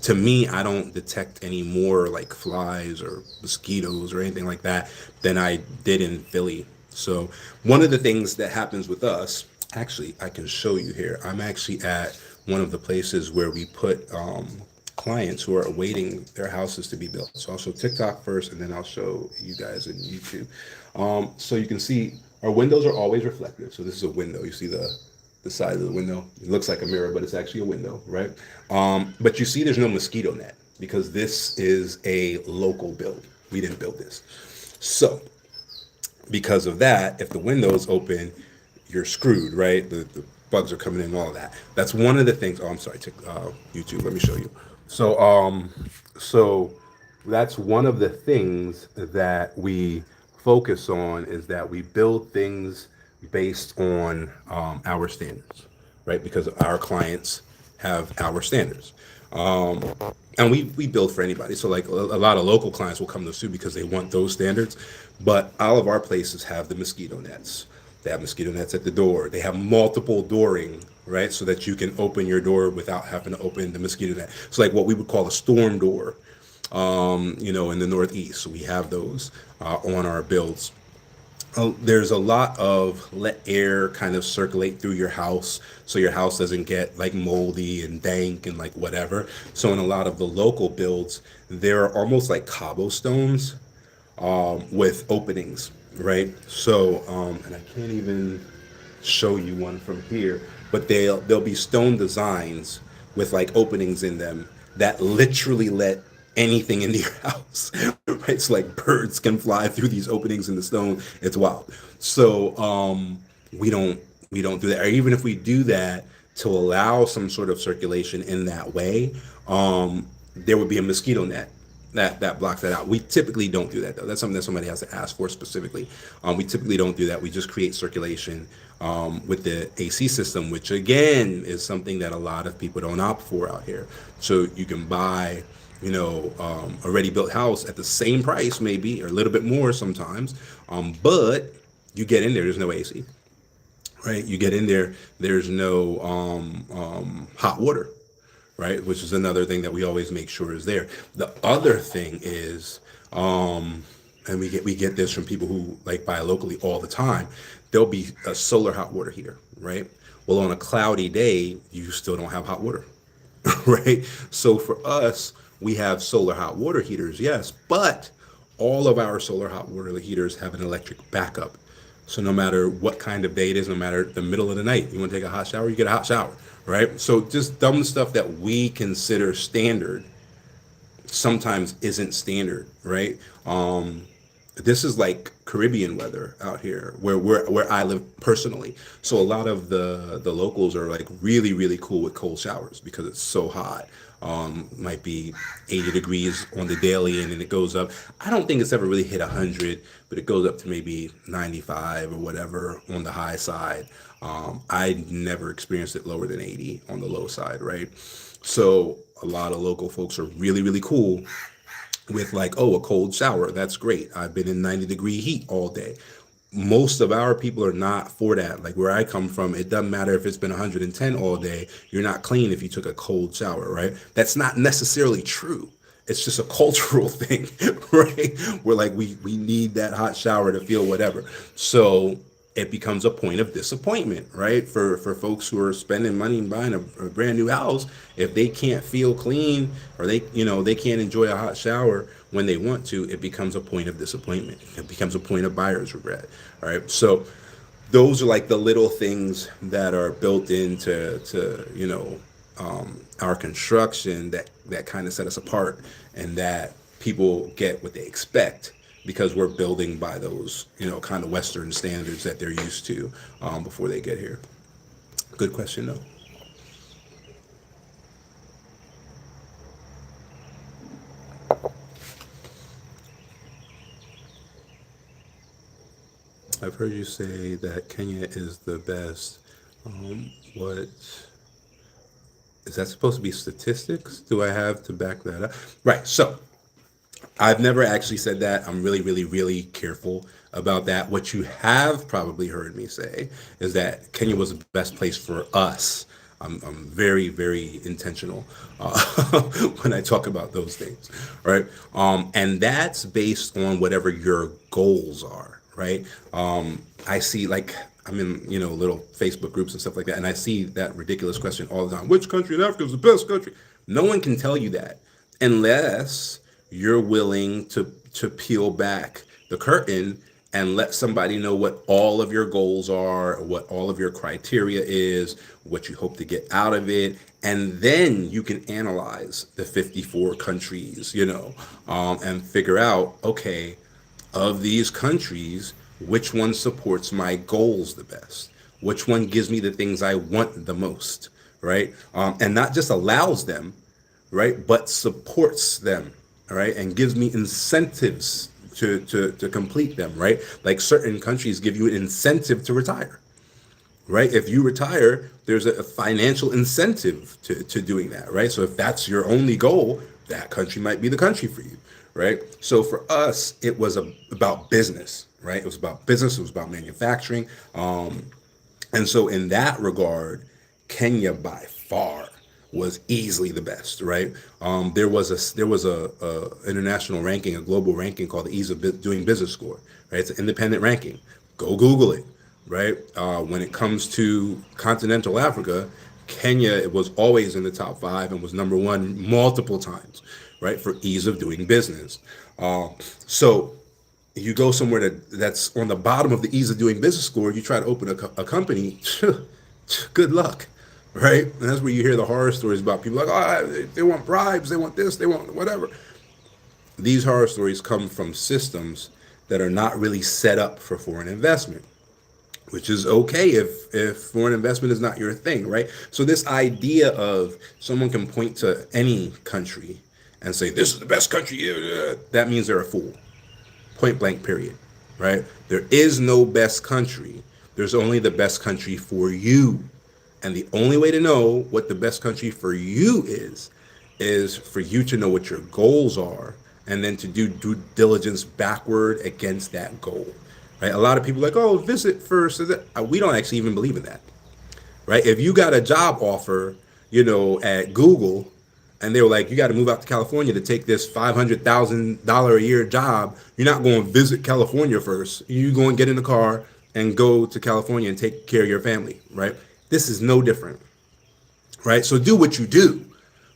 to me, I don't detect any more like flies or mosquitoes or anything like that than I did in Philly. So one of the things that happens with us, actually, I can show you here. I'm actually at one of the places where we put clients who are awaiting their houses to be built. So I'll show TikTok first, and then I'll show you guys in YouTube. So you can see our windows are always reflective. So this is a window. You see the side of the window. It looks like a mirror, but it's actually a window, right? But you see there's no mosquito net because this is a local build. We didn't build this. So because of that, if the window's open, you're screwed, right? The bugs are coming in and all of that. That's one of the things. Oh, I'm sorry, YouTube. Let me show you. So that's one of the things that we focus on, is that we build things based on our standards, right? Because our clients have our standards. And we build for anybody. So like a lot of local clients will come to us too because they want those standards. But all of our places have the mosquito nets. They have mosquito nets at the door. They have multiple dooring, right? So that you can open your door without having to open the mosquito net. It's like what we would call a storm door, in the Northeast. So we have those on our builds. There's a lot of let air kind of circulate through your house so your house doesn't get like moldy and dank and like whatever. So in a lot of the local builds, there are almost like cobblestones with openings, right? So, and I can't even show you one from here, but there'll be stone designs with like openings in them that literally let anything into your house, right? So like birds can fly through these openings in the stone. It's wild. So we don't do that. Or even if we do that to allow some sort of circulation in that way, there would be a mosquito net that blocks that out. We typically don't do that though. That's something that somebody has to ask for specifically. We typically don't do that. We just create circulation with the AC system, which again is something that a lot of people don't opt for out here. So you can buy, a ready built house at the same price, maybe, or a little bit more sometimes. But you get in there, there's no AC, right? You get in there, there's no hot water, right? Which is another thing that we always make sure is there. The other thing is, and we get this from people who like buy locally all the time. There'll be a solar hot water heater, right? Well, on a cloudy day, you still don't have hot water, right? So for us, we have solar hot water heaters, yes, but all of our solar hot water heaters have an electric backup. So no matter what kind of day it is, no matter the middle of the night, you want to take a hot shower, you get a hot shower, right? So just dumb stuff that we consider standard sometimes isn't standard, right? This is like Caribbean weather out here where I live personally. So a lot of the locals are like really really cool with cold showers because it's so hot. Might be 80 degrees on the daily, and then it goes up. I don't think it's ever really hit 100, but it goes up to maybe 95 or whatever on the high side. I never experienced it lower than 80 on the low side, right? So a lot of local folks are really really cool with like, oh, a cold shower. That's great. I've been in 90-degree heat all day. Most of our people are not for that. Like where I come from, it doesn't matter if it's been 110 all day. You're not clean if you took a cold shower, right? That's not necessarily true. It's just a cultural thing, right? We're like, we need that hot shower to feel whatever. So it becomes a point of disappointment, right? For folks who are spending money and buying a brand new house, if they can't feel clean or they can't enjoy a hot shower when they want to, it becomes a point of disappointment. It becomes a point of buyer's regret. All right. So those are like the little things that are built into our construction that kind of set us apart, and that people get what they expect because we're building by those kind of Western standards that they're used to before they get here. Good question though. I've heard you say that Kenya is the best. What is that supposed to be statistics? Do I have to back that up? Right. So I've never actually said that. I'm really, really, really careful about that. What you have probably heard me say is that Kenya was the best place for us. I'm very, very intentional when I talk about those things, right? And that's based on whatever your goals are, right? I see like I'm in little Facebook groups and stuff like that, and I see that ridiculous question all the time: which country in Africa is the best country? No one can tell you that unless you're willing to peel back the curtain and let somebody know what all of your goals are, what all of your criteria is, what you hope to get out of it, and then you can analyze the 54 countries, and figure out, okay, of these countries, which one supports my goals the best? Which one gives me the things I want the most, right? And not just allows them, right, but supports them, all right, and gives me incentives to complete them, right? Like certain countries give you an incentive to retire, right? If you retire, there's a financial incentive to doing that, right? So if that's your only goal, that country might be the country for you, right? So for us, it was about business, right? It was about business. It was about manufacturing. And so in that regard, Kenya by far was easily the best, right? There was a international ranking, a global ranking called the Ease of Doing Business score, right? It's an independent ranking. Go Google it, right? When it comes to continental Africa, Kenya, it was always in the top 5 and was number 1 multiple times, right? For ease of doing business. So you go somewhere that's on the bottom of the ease of doing business score, you try to open a company, good luck, right? And that's where you hear the horror stories about people like, oh, they want bribes, they want this, they want whatever. These horror stories come from systems that are not really set up for foreign investment, which is okay if foreign investment is not your thing, right? So this idea of someone can point to any country and say, this is the best country, that means they're a fool. Point blank, period, right? There is no best country. There's only the best country for you. And the only way to know what the best country for you is for you to know what your goals are and then to do due diligence backward against that goal, right? A lot of people are like, oh, visit first. We don't actually even believe in that, right? If you got a job offer, at Google, and they were like, you got to move out to California to take this $500,000 a year job, you're not going to visit California first. You're going to get in the car and go to California and take care of your family, right? This is no different, right? So do what you do,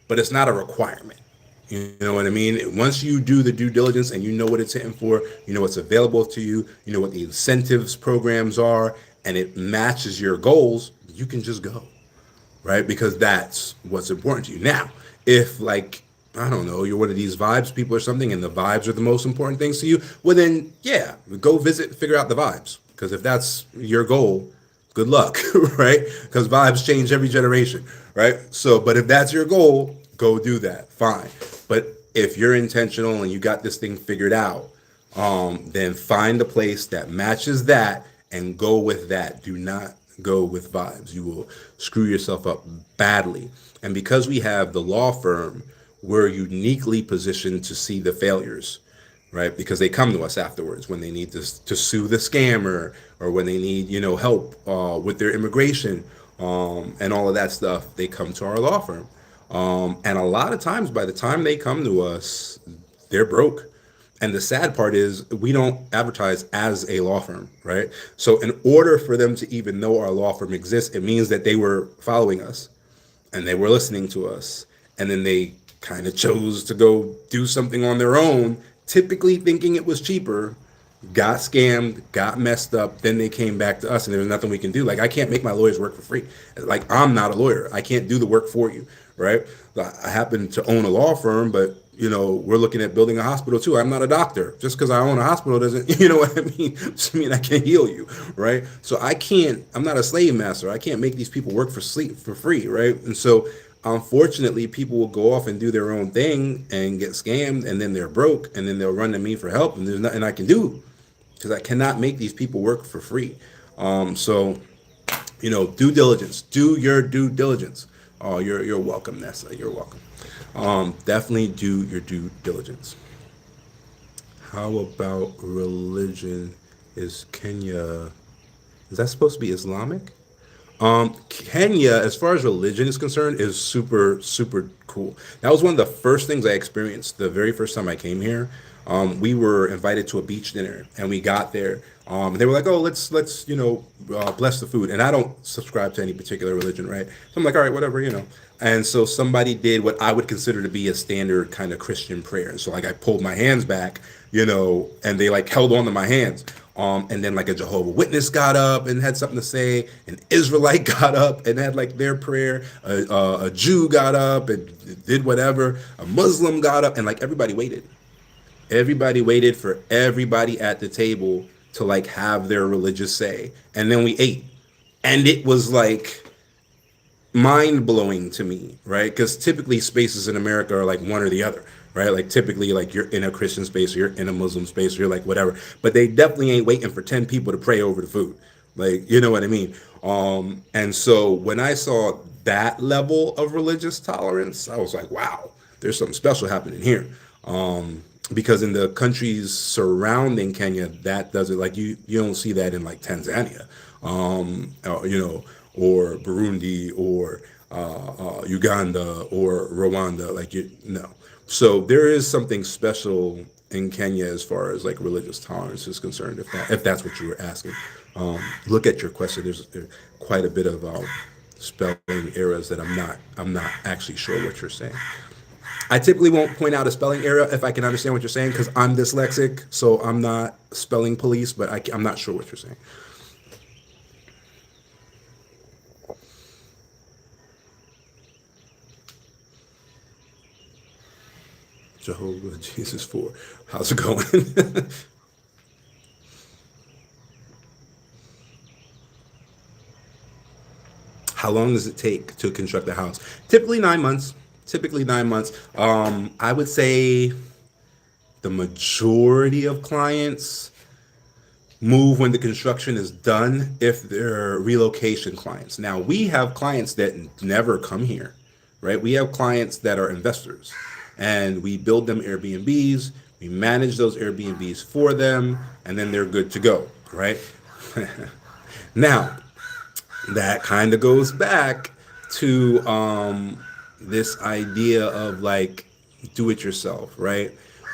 but it's not a requirement. You know what I mean? Once you do the due diligence and you know what it's hitting for, you know what's available to you, you know what the incentives programs are, and it matches your goals, you can just go, right? Because that's what's important to you. Now, if like I don't know, you're one of these vibes people or something, and the vibes are the most important things to you, well then, yeah, go visit, figure out the vibes. Because if that's your goal, good luck, right? Because vibes change every generation, right? So, but if that's your goal, go do that. Fine. But if you're intentional and you got this thing figured out, then find a place that matches that and go with that. Do not go with vibes. You will screw yourself up badly. And because we have the law firm, we're uniquely positioned to see the failures, right? Because they come to us afterwards when they need to sue the scammer, or when they need, help with their immigration, and all of that stuff. They come to our law firm. And a lot of times, by the time they come to us, they're broke. And the sad part is we don't advertise as a law firm, right? So in order for them to even know our law firm exists, it means that they were following us and they were listening to us. And then they kind of chose to go do something on their own, typically thinking it was cheaper, got scammed, got messed up. Then they came back to us and there was nothing we can do. Like, I can't make my lawyers work for free. Like, I'm not a lawyer. I can't do the work for you, right? I happen to own a law firm, but we're looking at building a hospital too. I'm not a doctor. Just because I own a hospital doesn't, you know what I mean? Just mean I can heal you, right? So I'm not a slave master. I can't make these people work for free, right? And so unfortunately, people will go off and do their own thing and get scammed, and then they're broke, and then they'll run to me for help, and there's nothing I can do because I cannot make these people work for free. So, due diligence. Do your due diligence. Oh, you're welcome, Nessa. You're welcome. Definitely do your due diligence. How about religion? Is Kenya, is that supposed to be Islamic? Kenya, as far as religion is concerned, is super, super cool. That was one of the first things I experienced the very first time I came here. We were invited to a beach dinner, and we got there. They were like, "Oh, let's bless the food." And I don't subscribe to any particular religion, right? So I'm like, "All right, whatever." And so somebody did what I would consider to be a standard kind of Christian prayer. And so like I pulled my hands back, and they like held on to my hands. And then like a Jehovah Witness got up and had something to say. An Israelite got up and had like their prayer. A Jew got up and did whatever. A Muslim got up, and like everybody waited. Everybody waited for everybody at the table to like have their religious say. And then we ate. And it was like mind blowing to me, right? Because typically spaces in America are like one or the other, right? Like typically, like you're in a Christian space, or you're in a Muslim space, or you're like whatever. But they definitely ain't waiting for 10 people to pray over the food. Like, you know what I mean? And so when I saw that level of religious tolerance, I was like, wow, there's something special happening here. Because in the countries surrounding Kenya, that doesn't, like, you don't see that in like Tanzania, or Burundi, or Uganda, or Rwanda, like no. So there is something special in Kenya as far as like religious tolerance is concerned, if that's what you were asking. Look at your question. There's quite a bit of spelling errors that I'm not actually sure what you're saying. I typically won't point out a spelling error if I can understand what you're saying, because I'm dyslexic, so I'm not spelling police, but I'm not sure what you're saying. Jehovah Jesus 4. How's it going? How long does it take to construct a house? Typically 9 months. Typically 9 months. I would say the majority of clients move when the construction is done if they're relocation clients. Now, we have clients that never come here, right? We have clients that are investors, and we build them Airbnbs, we manage those Airbnbs for them, and then they're good to go, right? Now, that kind of goes back to this idea of like do it yourself, right?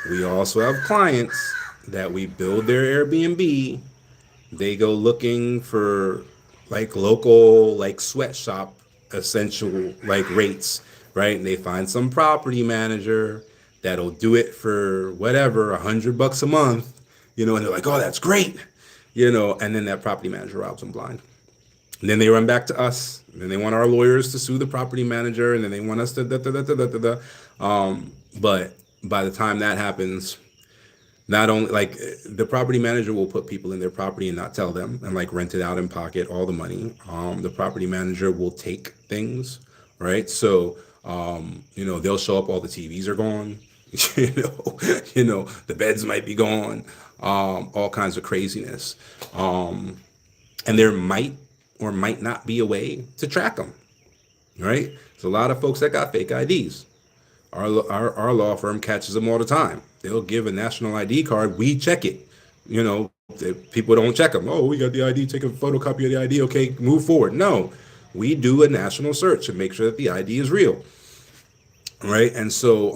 We also have clients that we build their Airbnb. They go looking for like local like sweatshop essential like rates, right? And they find some property manager that'll do it for whatever, $100 a month, and they're like, oh, that's great, and then that property manager robs them blind. And then they run back to us. And then they want our lawyers to sue the property manager, and then they want us to but by the time that happens, not only like the property manager will put people in their property and not tell them and like rent it out and pocket all the money. The property manager will take things, right? So they'll show up, all the TVs are gone, the beds might be gone, all kinds of craziness. And there might or might not be a way to track them, right? There's a lot of folks that got fake IDs. Our law firm catches them all the time. They'll give a national ID card. We check it. People don't check them. Oh, we got the ID. Take a photocopy of the ID. Okay, move forward. No, we do a national search to make sure that the ID is real, right? And so,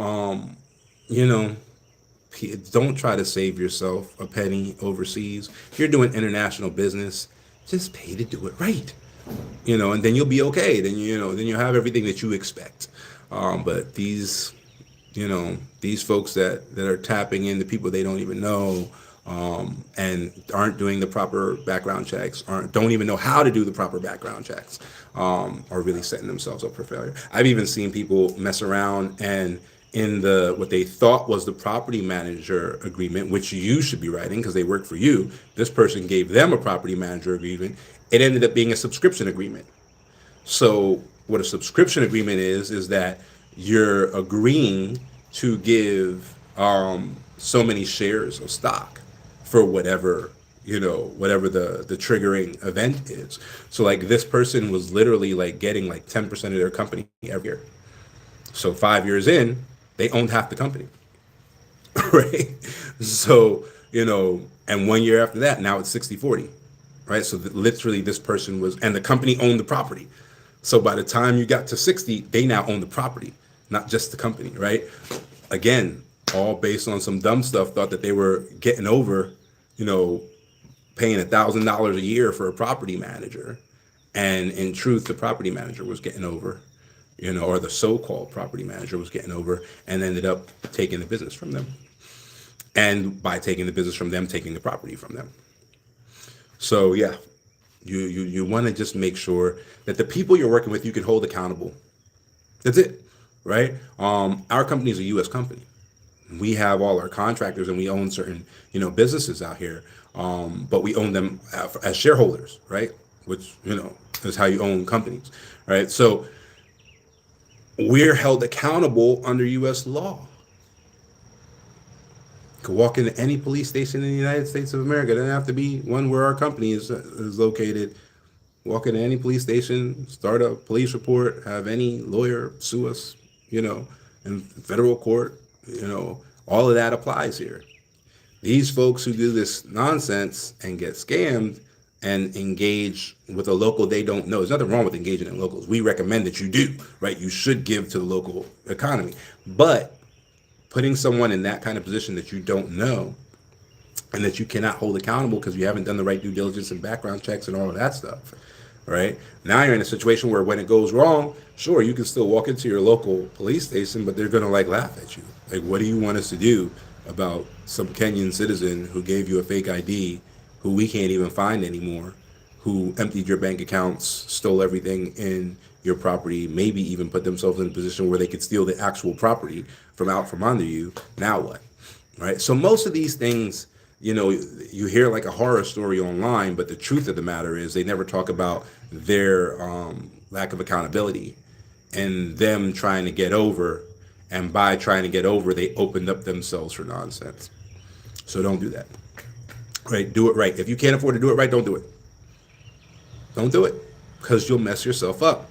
don't try to save yourself a penny overseas. If you're doing international business, just pay to do it right, and then you'll be okay. Then then you'll have everything that you expect. But these folks that are tapping into people they don't even know, and aren't doing the proper background checks, don't even know how to do the proper background checks, are really setting themselves up for failure. I've even seen people mess around and in what they thought was the property manager agreement, which you should be writing because they work for you. This person gave them a property manager agreement. It ended up being a subscription agreement. So what a subscription agreement is that you're agreeing to give so many shares of stock for whatever the triggering event is. So like this person was literally like getting like 10% of their company every year. So 5 years in, they owned half the company, right? So, and 1 year after that, now it's 60-40, right? So literally this person and the company owned the property. So by the time you got to 60, they now own the property, not just the company, right? Again, all based on some dumb stuff, thought that they were getting over, paying $1,000 a year for a property manager. And in truth, the property manager was getting over, or the so-called property manager was getting over and ended up taking the business from them. And by taking the business from them, taking the property from them. So yeah, you want to just make sure that the people you're working with, you can hold accountable. That's it, right? Our company is a U.S. company. We have all our contractors and we own certain, businesses out here. But we own them as shareholders, right? Which, is how you own companies, right? So we're held accountable under U.S. law. You can walk into any police station in the United States of America. It doesn't have to be one where our company is located. Walk into any police station, start a police report, have any lawyer sue us, in federal court, all of that applies here. These folks who do this nonsense and get scammed and engage with a local they don't know. There's nothing wrong with engaging in locals. We recommend that you do, right? You should give to the local economy. But putting someone in that kind of position that you don't know and that you cannot hold accountable because you haven't done the right due diligence and background checks and all of that stuff, right? Now you're in a situation where when it goes wrong, sure, you can still walk into your local police station, but they're going to laugh at you. Like, what do you want us to do about some Kenyan citizen who gave you a fake ID, who we can't even find anymore, who emptied your bank accounts, stole everything in your property, maybe even put themselves in a position where they could steal the actual property from under you? Now what, right? So most of these things, you hear like a horror story online, but the truth of the matter is they never talk about their lack of accountability and them trying to get over. And by trying to get over, they opened up themselves for nonsense. So don't do that, right? Do it right. If you can't afford to do it right, don't do it. Don't do it because you'll mess yourself up.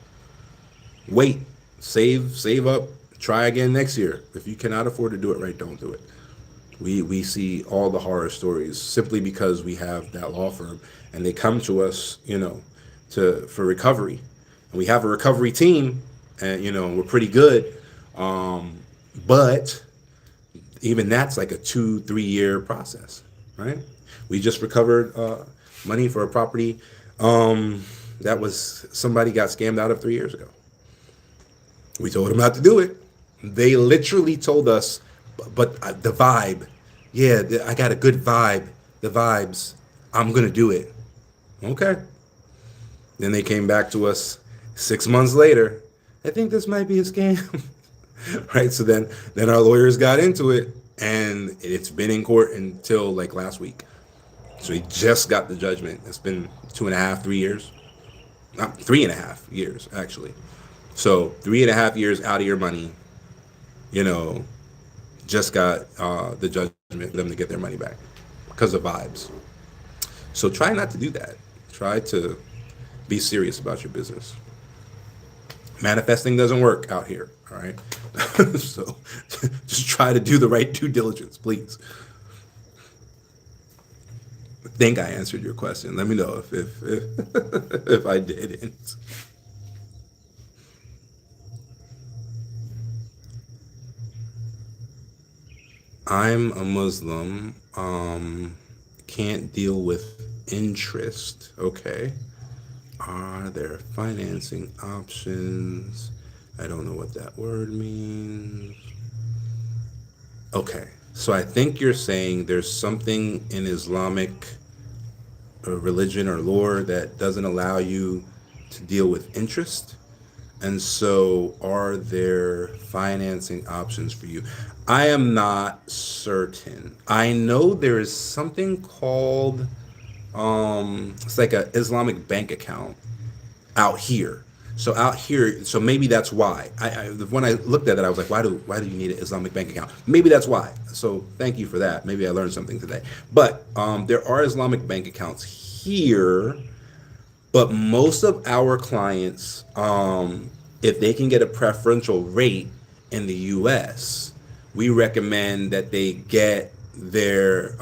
Wait, save up, try again next year. If you cannot afford to do it right, don't do it. We see all the horror stories simply because we have that law firm and they come to us, for recovery. And we have a recovery team and, we're pretty good. But even that's like a 2-3 year process, right? We just recovered money for a property that was somebody got scammed out of 3 years ago. We told them not to do it. They literally told us, but the vibe, I got a good vibe, the vibes, I'm going to do it. Okay. Then they came back to us 6 months later. I think this might be a scam. Right? So then our lawyers got into it, and it's been in court until like last week. So he just got the judgment. It's been 2.5, 3 years. Not 3.5 years, actually. So 3.5 years out of your money, you know, just got the judgment for them to get their money back because of vibes. So try not to do that. Try to be serious about your business. Manifesting doesn't work out here, all right? So just try to do the right due diligence, please. I think I answered your question. Let me know if I didn't. I'm a Muslim. Can't deal with interest. Okay. Are there financing options? I don't know what that word means. Okay. So I think you're saying there's something in Islamic religion or lore that doesn't allow you to deal with interest. And so are there financing options for you? I am not certain. I know there is something called it's like a Islamic bank account out here. So out here, so maybe that's why. When I looked at it, I was like, why do you need an Islamic bank account? Maybe that's why. So thank you for that. Maybe I learned something today. But there are Islamic bank accounts here, but most of our clients, if they can get a preferential rate in the U.S., we recommend that they get their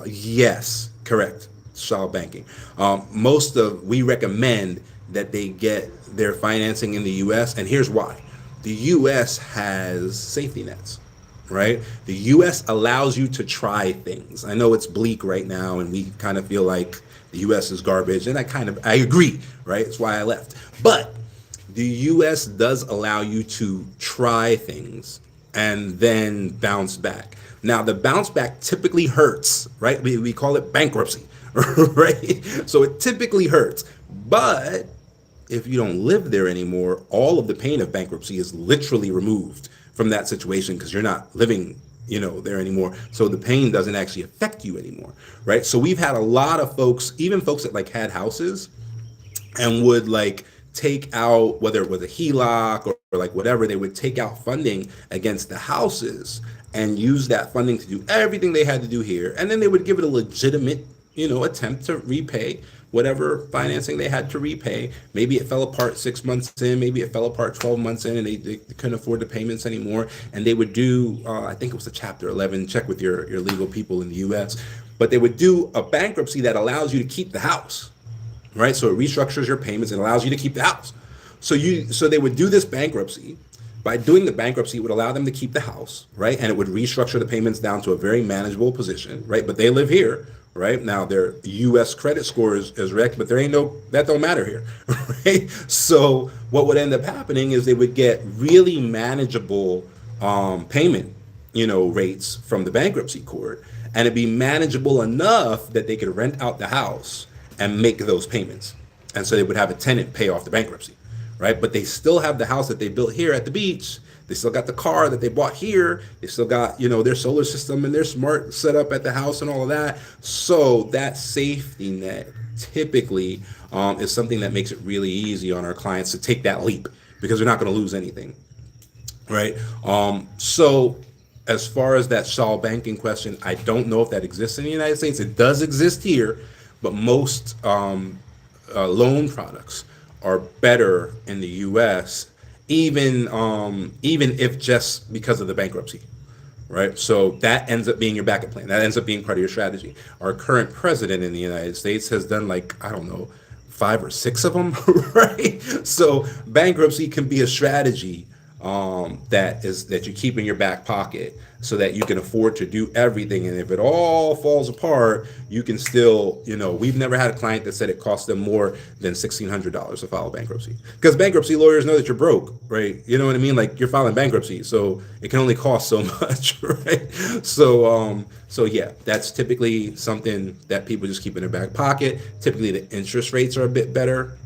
yes, correct, Shaw banking. We recommend that they get their financing in the U.S. And here's why: the U.S. has safety nets, right? The U.S. allows you to try things. I know it's bleak right now, and we kind of feel like the U.S. is garbage, and I agree, right? That's why I left. But the U.S. does allow you to try things and then bounce back. Now, the bounce back typically hurts, right? We call it bankruptcy, right? So it typically hurts. But if you don't live there anymore, all of the pain of bankruptcy is literally removed from that situation because you're not living, there anymore. So the pain doesn't actually affect you anymore, right? So we've had a lot of folks, even folks that like had houses and would like take out, whether it was a HELOC or like whatever, they would take out funding against the houses and use that funding to do everything they had to do here. And then they would give it a legitimate, attempt to repay whatever financing they had to repay. Maybe it fell apart 6 months in, maybe it fell apart 12 months in, and they couldn't afford the payments anymore. And they would do, I think it was a Chapter 11, check with your legal people in the US, but they would do a bankruptcy that allows you to keep the house, right? So it restructures your payments and allows you to keep the house. So they would do this bankruptcy. By doing the bankruptcy, it would allow them to keep the house, right? And it would restructure the payments down to a very manageable position, right? But they live here, right? Now their U.S. credit score is wrecked, but that don't matter here, right? So what would end up happening is they would get really manageable payment, rates from the bankruptcy court, and it'd be manageable enough that they could rent out the house and make those payments. And so they would have a tenant pay off the bankruptcy, right? But they still have the house that they built here at the beach. They still got the car that they bought here. They still got, their solar system and their smart setup at the house and all of that. So that safety net typically is something that makes it really easy on our clients to take that leap because they're not going to lose anything, right? So as far as that shawl banking question, I don't know if that exists in the United States. It does exist here, but most loan products are better in the U.S., even if just because of the bankruptcy, right? So that ends up being your backup plan. That ends up being part of your strategy. Our current president in the United States has done 5 or 6 of them, right? So bankruptcy can be a strategy that you keep in your back pocket so that you can afford to do everything. And if it all falls apart, you can still, we've never had a client that said it cost them more than $1,600 to file bankruptcy. Because bankruptcy lawyers know that you're broke, right? You know what I mean? Like you're filing bankruptcy, so it can only cost so much, right? So yeah, that's typically something that people just keep in their back pocket. Typically the interest rates are a bit better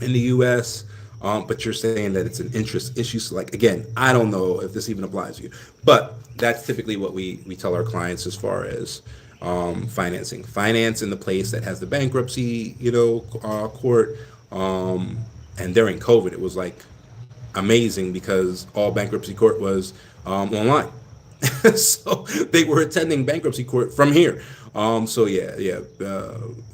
in the U.S. But you're saying that it's an interest issue. So, like, again, I don't know if this even applies to you, but that's typically what we tell our clients as far as financing. Finance in the place that has the bankruptcy, court. And during COVID, it was like amazing because all bankruptcy court was online. So they were attending bankruptcy court from here. So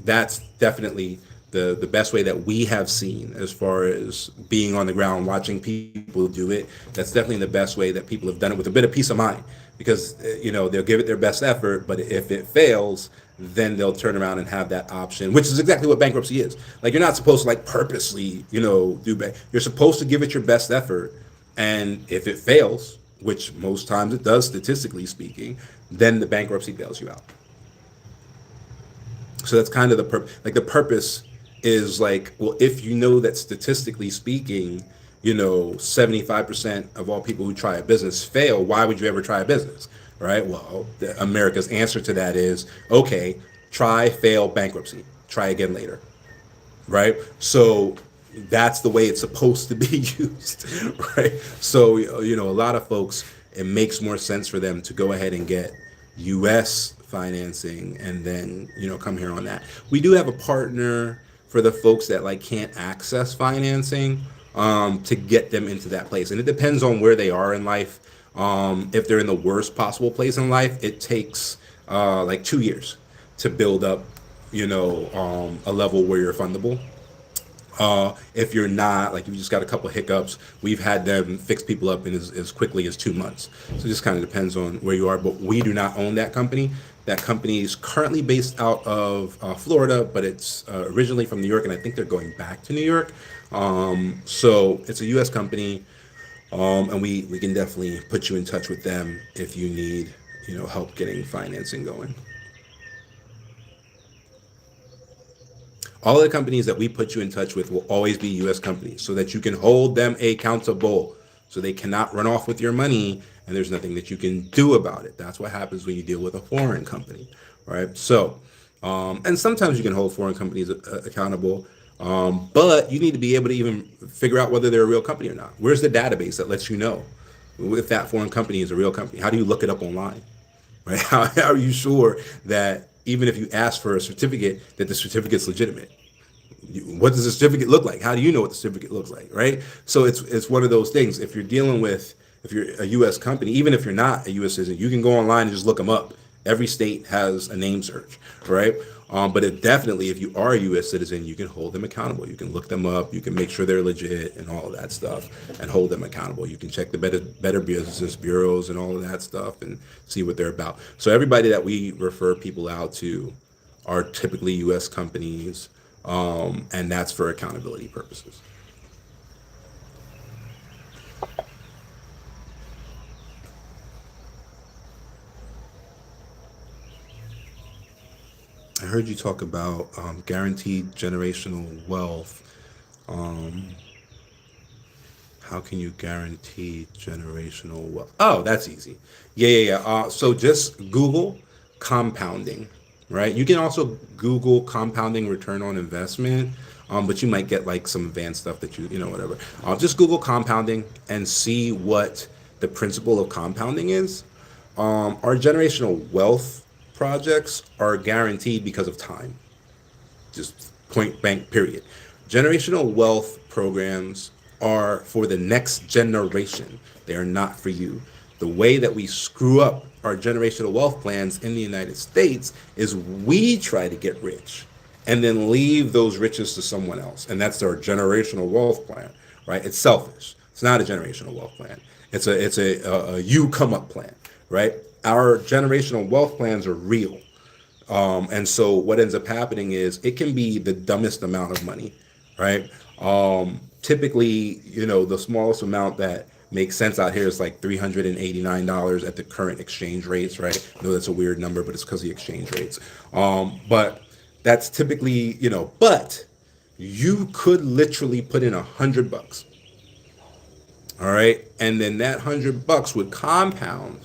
that's definitely the best way that we have seen as far as being on the ground, watching people do it. That's definitely the best way that people have done it with a bit of peace of mind, because they'll give it their best effort, but if it fails, then they'll turn around and have that option, which is exactly what bankruptcy is. Like, you're not supposed to like purposely, you're supposed to give it your best effort, and if it fails, which most times it does, statistically speaking, then the bankruptcy bails you out. So that's kind of the purpose is like, well, if you know that statistically speaking, 75% of all people who try a business fail, why would you ever try a business? Right? Well, America's answer to that is, okay, try, fail, bankruptcy, try again later. Right? So that's the way it's supposed to be used. Right? So, a lot of folks, it makes more sense for them to go ahead and get US financing and then, come here on that. We do have a partner for the folks that like can't access financing, to get them into that place. And it depends on where they are in life. If they're in the worst possible place in life, it takes like 2 years to build up, a level where you're fundable. If you're not, like, if you just got a couple hiccups, we've had them fix people up in as quickly as 2 months. So it just kind of depends on where you are. But we do not own that company. That company is currently based out of Florida, but it's originally from New York, and I think they're going back to New York. So it's a U.S. company, and we can definitely put you in touch with them if you need, help getting financing going. All of the companies that we put you in touch with will always be U.S. companies, so that you can hold them accountable, so they cannot run off with your money and there's nothing that you can do about it. That's what happens when you deal with a foreign company, right? So, and sometimes you can hold foreign companies accountable, but you need to be able to even figure out whether they're a real company or not. Where's the database that lets you know if that foreign company is a real company? How do you look it up online, right? How are you sure that even if you ask for a certificate, that the certificate's legitimate? What does the certificate look like? How do you know what the certificate looks like, right? So it's one of those things. If you're a U.S. company, even if you're not a U.S. citizen, you can go online and just look them up. Every state has a name search, right? But definitely, if you are a U.S. citizen, you can hold them accountable. You can look them up. You can make sure they're legit and all of that stuff, and hold them accountable. You can check the Better Business bureaus and all of that stuff and see what they're about. So everybody that we refer people out to are typically U.S. companies, and that's for accountability purposes. I heard you talk about guaranteed generational wealth. Um, how can you guarantee generational wealth? Oh, that's easy. Yeah. So just Google compounding, right? You can also Google compounding return on investment, but you might get like some advanced stuff that whatever. Just Google compounding and see what the principle of compounding is. Our generational wealth projects are guaranteed because of time, just point blank, period. Generational wealth programs are for the next generation. They are not for you. The way that we screw up our generational wealth plans in the United States is we try to get rich and then leave those riches to someone else. And that's our generational wealth plan, right? It's selfish. It's not a generational wealth plan. It's a you come up plan, right? Our generational wealth plans are real. And so what ends up happening is it can be the dumbest amount of money, right? Typically, the smallest amount that makes sense out here is like $389 at the current exchange rates, right? I know that's a weird number, but it's because of the exchange rates. But that's typically, but you could literally put in $100, all right? And then that $100 would compound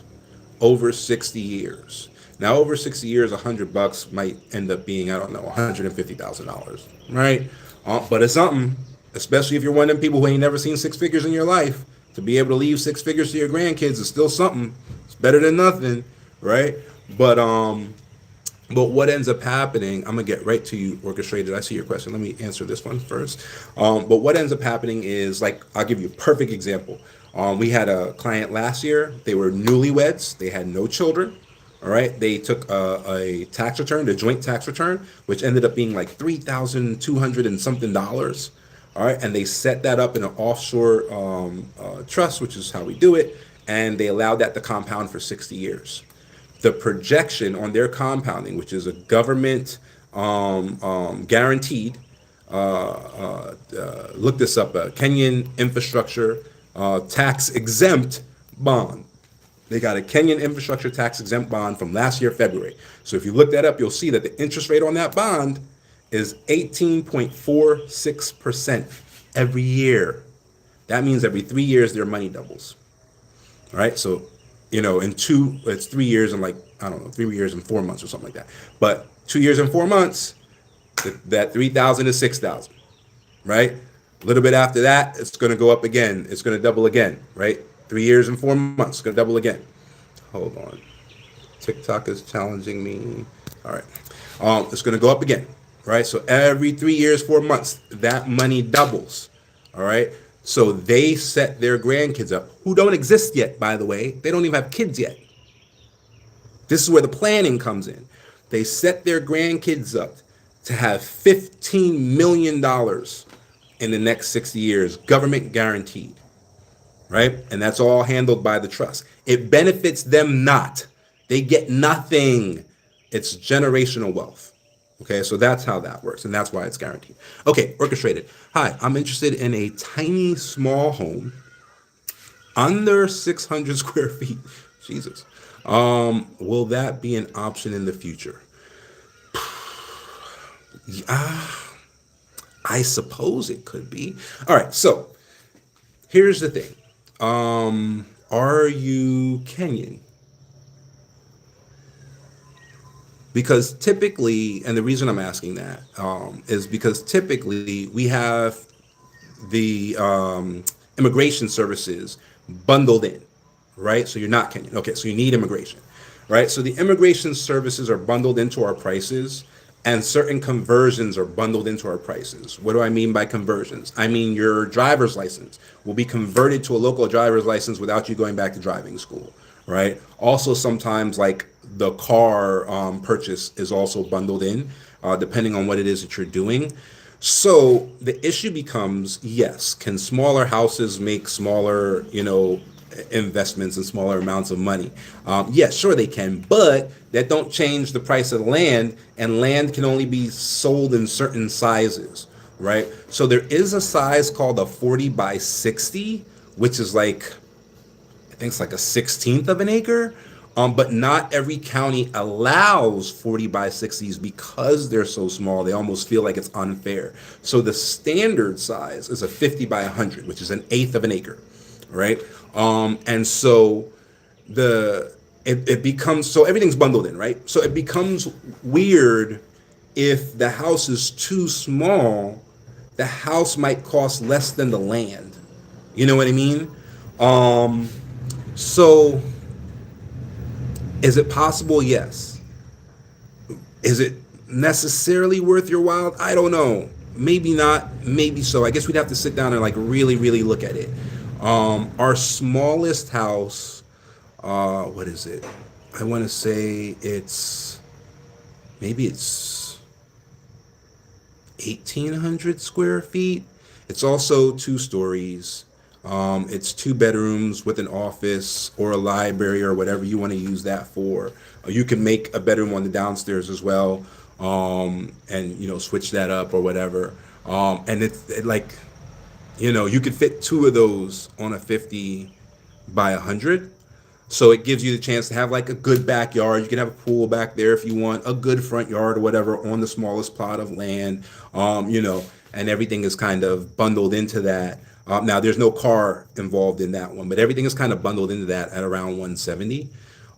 over 60 years. Now, over 60 years, $100 might end up being, I don't know, $150,000, right? But it's something. especially if you're one of them people who ain't never seen six figures in your life. To be able to leave six figures to your grandkids is still something. It's better than nothing, right? But but what ends up happening, I'm gonna get right to you, orchestrated. I see your question. Let me answer this one first. But what ends up happening is, like, I'll give you a perfect example. We had a client last year. They were newlyweds. They had no children. All right. They took a tax return, a joint tax return, which ended up being like $3,200 and something dollars. All right. And they set that up in an offshore trust, which is how we do it. And they allowed that to compound for 60 years. The projection on their compounding, which is a government guaranteed, look this up, Kenyan infrastructure tax exempt bond. They got a Kenyan infrastructure tax exempt bond from last year, February. So if you look that up, you'll see that the interest rate on that bond is 18.46% every year. That means every 3 years their money doubles. All right. So, it's 3 years and, like, I don't know, 3 years and 4 months or something like that. But 2 years and 4 months, that 3,000 is 6,000, right? A little bit after that, it's going to go up again. It's going to double again, right? 3 years and 4 months, it's going to double again. Hold on. TikTok is challenging me. All right. It's going to go up again, right? So every 3 years, 4 months, that money doubles, all right? So they set their grandkids up, who don't exist yet, by the way. They don't even have kids yet. This is where the planning comes in. They set their grandkids up to have $15 million in the next 60 years, government guaranteed, right? And that's all handled by the trust. It benefits them not. They get nothing. It's generational wealth. Okay, so that's how that works, and that's why it's guaranteed. Okay, orchestrated. Hi, I'm interested in a tiny, small home under 600 square feet. Jesus. Will that be an option in the future? I suppose it could be. All right, so here's the thing. Are you Kenyan? Because typically, and the reason I'm asking that is because typically we have the immigration services bundled in, right? So you're not Kenyan. Okay, so you need immigration, right? So the immigration services are bundled into our prices, and certain conversions are bundled into our prices. What do I mean by conversions? I mean your driver's license will be converted to a local driver's license without you going back to driving school, right? Also, sometimes, like, the car purchase is also bundled in, depending on what it is that you're doing. So the issue becomes, yes, can smaller houses make smaller, investments and smaller amounts of money? Yes, sure they can, but that don't change the price of the land, and land can only be sold in certain sizes, right? So there is a size called a 40 by 60, which is like, I think it's like a 16th of an acre. But not every county allows 40 by 60s because they're so small. They almost feel like it's unfair. So the standard size is a 50 by 100, which is an eighth of an acre, right? And so it becomes, so everything's bundled in, right? So it becomes weird if the house is too small. The house might cost less than the land. You know what I mean? So is it possible? Yes. Is it necessarily worth your while? I don't know. Maybe not, maybe so. I guess we'd have to sit down and, like, really, really look at it. Our smallest house, what is it? I want to say maybe it's 1,800 square feet. It's also 2 stories. It's 2 bedrooms with an office or a library or whatever you want to use that for. You can make a bedroom on the downstairs as well, and switch that up or whatever. And you could fit 2 of those on a 50 by 100. So it gives you the chance to have, like, a good backyard. You can have a pool back there if you want, a good front yard or whatever on the smallest plot of land, and everything is kind of bundled into that. Now, there's no car involved in that one, but everything is kind of bundled into that at around 170.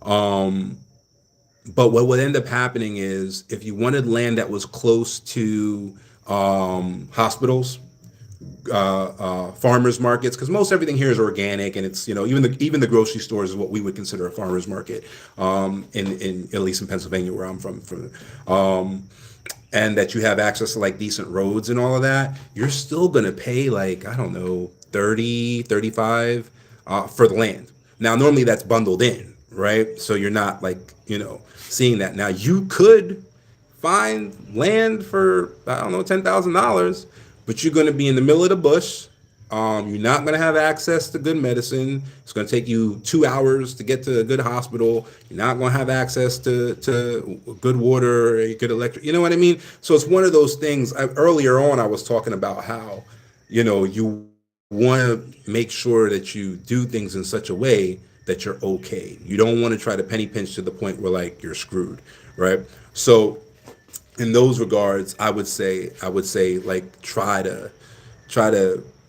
But what would end up happening is, if you wanted land that was close to hospitals, farmers markets, because most everything here is organic, and it's, even the grocery stores is what we would consider a farmers market, in at least in Pennsylvania, where I'm from. And that you have access to like decent roads and all of that, you're still going to pay like, I don't know, 30, 35 for the land. Now, normally that's bundled in, right? So you're not like, seeing that. Now, you could find land for, I don't know, $10,000, but you're going to be in the middle of the bush. You're not going to have access to good medicine. It's going to take you 2 hours to get to a good hospital. You're not going to have access to good water, good electric. You know what I mean? So it's one of those things. Earlier on, I was talking about how, you want to make sure that you do things in such a way that you're okay. You don't want to try to penny pinch to the point where like you're screwed, right? So in those regards, I would say like try to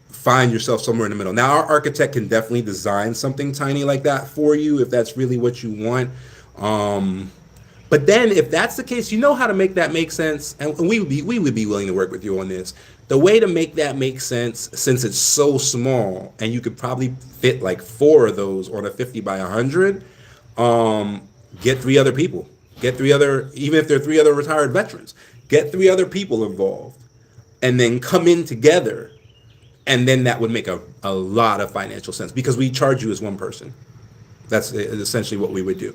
find yourself somewhere in the middle. Now, our architect can definitely design something tiny like that for you if that's really what you want. But then, if that's the case, you know how to make that make sense, and we would be willing to work with you on this. The way to make that make sense, since it's so small, and you could probably fit like 4 of those on a 50 by 100, get 3 other people. Get 3 other, even if they're 3 other retired veterans, get 3 other people involved, and then come in together, and then that would make a lot of financial sense, because we charge you as one person. That's essentially what we would do.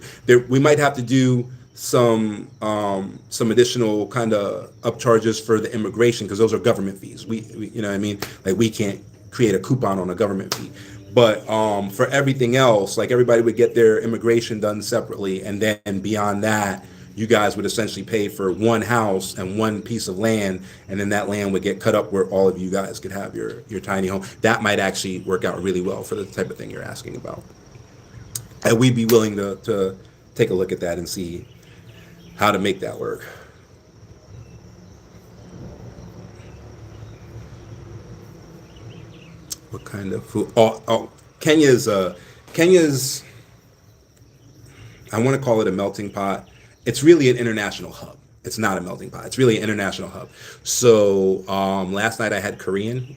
We might have to do some additional kind of upcharges for the immigration, because those are government fees. We you know what I mean? Like, we can't create a coupon on a government fee. But for everything else, like, everybody would get their immigration done separately, and then beyond that, you guys would essentially pay for one house and one piece of land, and then that land would get cut up where all of you guys could have your tiny home. That might actually work out really well for the type of thing you're asking about. And we'd be willing to take a look at that and see how to make that work. What kind of food? Kenya's, I want to call it a melting pot. It's really an international hub. It's not a melting pot. It's really an international hub. So last night I had Korean,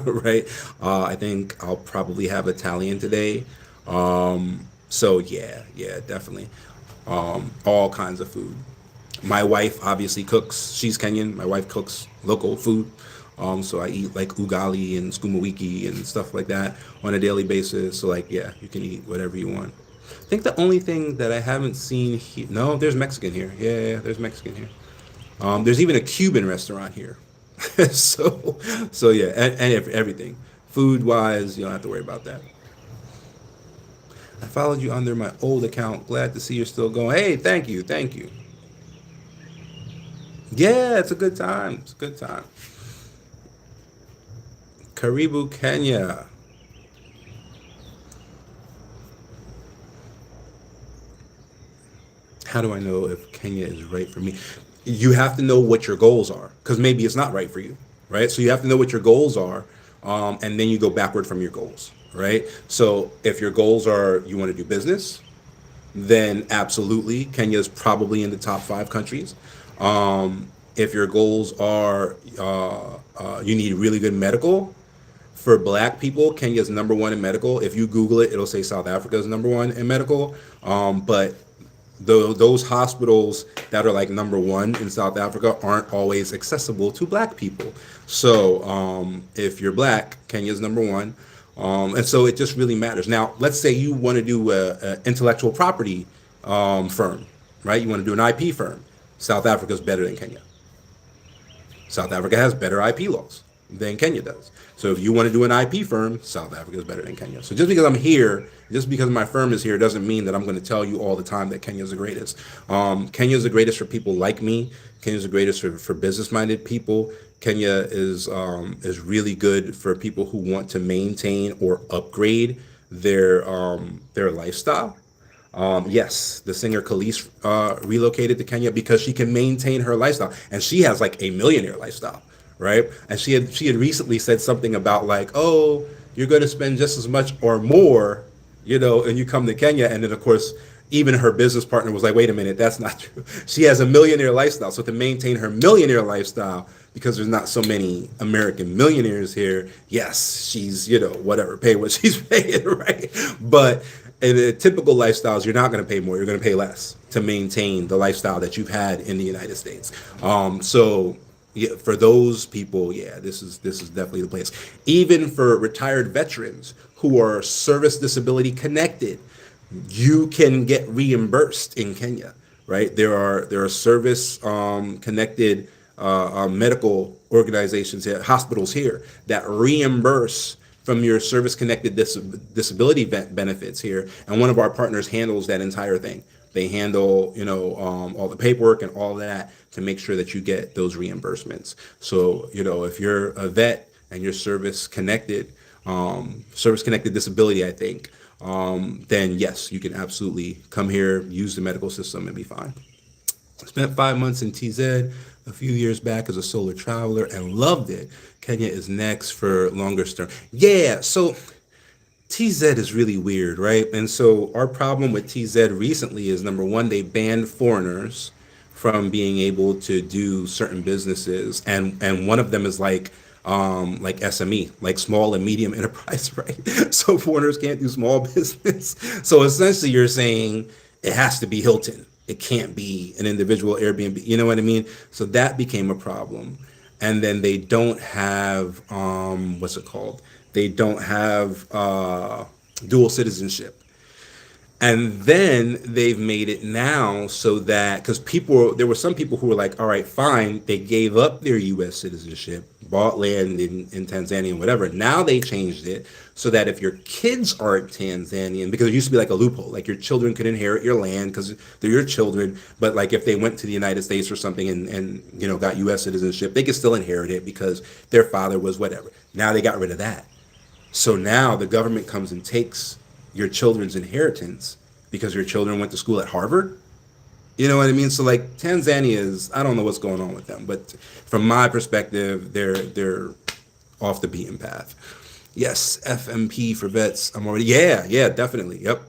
right? I think I'll probably have Italian today. So yeah, definitely. All kinds of food. My wife obviously cooks. She's Kenyan. My wife cooks local food. So I eat like ugali and skuma wiki and stuff like that on a daily basis. So like, yeah, you can eat whatever you want. I think the only thing that I haven't seen here, no, there's Mexican here. Yeah, there's Mexican here. There's even a Cuban restaurant here. so, so yeah, and everything. Food wise, you don't have to worry about that. I followed you under my old account. Glad to see you're still going. Hey, thank you, thank you. Yeah, it's a good time. It's a good time. Karibu, Kenya. How do I know if Kenya is right for me? You have to know what your goals are, because maybe it's not right for you, right? So you have to know what your goals are, and then you go backward from your goals, right? So if your goals are you want to do business, then absolutely, Kenya is probably in the top 5 countries. If your goals are you need really good medical, for Black people, Kenya is number 1 in medical. If you Google it, it'll say South Africa is number 1 in medical. But those hospitals that are like number 1 in South Africa aren't always accessible to Black people. So if you're Black, Kenya's number 1. And so it just really matters. Now, let's say you want to do a intellectual property firm, right? You want to do an IP firm. South Africa's better than Kenya. South Africa has better IP laws than Kenya does. So if you want to do an IP firm, South Africa is better than Kenya. So just because I'm here, just because my firm is here, doesn't mean that I'm going to tell you all the time that Kenya is the greatest. Kenya is the greatest for people like me. Kenya is the greatest for business-minded people. Kenya is really good for people who want to maintain or upgrade their lifestyle. Yes, the singer Khalees relocated to Kenya because she can maintain her lifestyle, and she has like a millionaire lifestyle, right? And she had recently said something about like, oh, you're going to spend just as much or more, and you come to Kenya, and then of course, even her business partner was like, wait a minute, that's not true. She has a millionaire lifestyle, so to maintain her millionaire lifestyle, because there's not so many American millionaires here. Yes, she's, whatever, pay what she's paying, right? But in a typical lifestyles, you're not going to pay more. You're going to pay less to maintain the lifestyle that you've had in the United States. So yeah, for those people, yeah, this is definitely the place. Even for retired veterans who are service disability connected, you can get reimbursed in Kenya, right? There are service connected medical organizations here, hospitals here that reimburse from your service connected disability benefits here, and one of our partners handles that entire thing. They handle, all the paperwork and all that to make sure that you get those reimbursements. So, if you're a vet and you're service connected disability, I think, then yes, you can absolutely come here, use the medical system, and be fine. Spent 5 months in TZ a few years back as a solo traveler and loved it. Kenya is next for longer term. Yeah, so TZ is really weird, right? And so our problem with TZ recently is, number one, they banned foreigners from being able to do certain businesses, and one of them is like SME, like small and medium enterprise, right? So foreigners can't do small business. So essentially, you're saying it has to be Hilton. It can't be an individual Airbnb. You know what I mean? So that became a problem. And then they don't have what's it called? They don't have dual citizenship. And then they've made it now so that, because there were some people who were like, all right, fine. They gave up their U.S. citizenship, bought land in Tanzania and whatever. Now they changed it so that if your kids aren't Tanzanian, because it used to be like a loophole, like your children could inherit your land because they're your children. But like if they went to the United States or something and got U.S. citizenship, they could still inherit it because their father was whatever. Now they got rid of that. So now the government comes and takes your children's inheritance because your children went to school at Harvard. You know what I mean? So like Tanzania is, I don't know what's going on with them, but from my perspective, they're off the beaten path. Yes, FMP for vets. Yeah, definitely. Yep.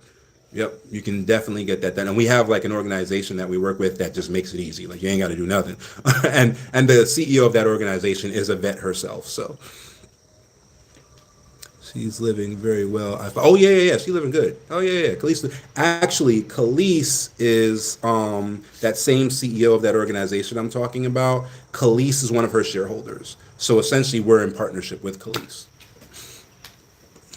You can definitely get that done. And we have like an organization that we work with that just makes it easy. Like you ain't got to do nothing. and the CEO of that organization is a vet herself. So she's living very well. Oh yeah. She's living good. Oh yeah. Khalees is that same CEO of that organization I'm talking about. Khalees is one of her shareholders. So essentially, we're in partnership with Khalees.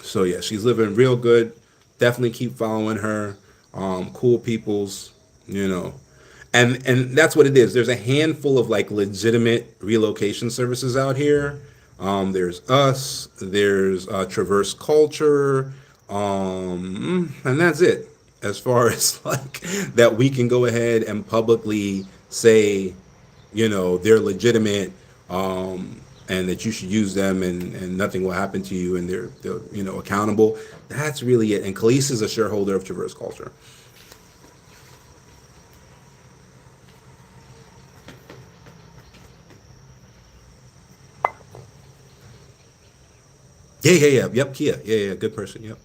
So yeah, she's living real good. Definitely keep following her. Cool peoples, and that's what it is. There's a handful of like legitimate relocation services out here. There's us, there's Traverse Culture, and that's it. As far as like that we can go ahead and publicly say, they're legitimate, and that you should use them and nothing will happen to you and they're accountable. That's really it. And Khalees is a shareholder of Traverse Culture. Yeah. Yep, Kia. Yeah. Good person. Yep.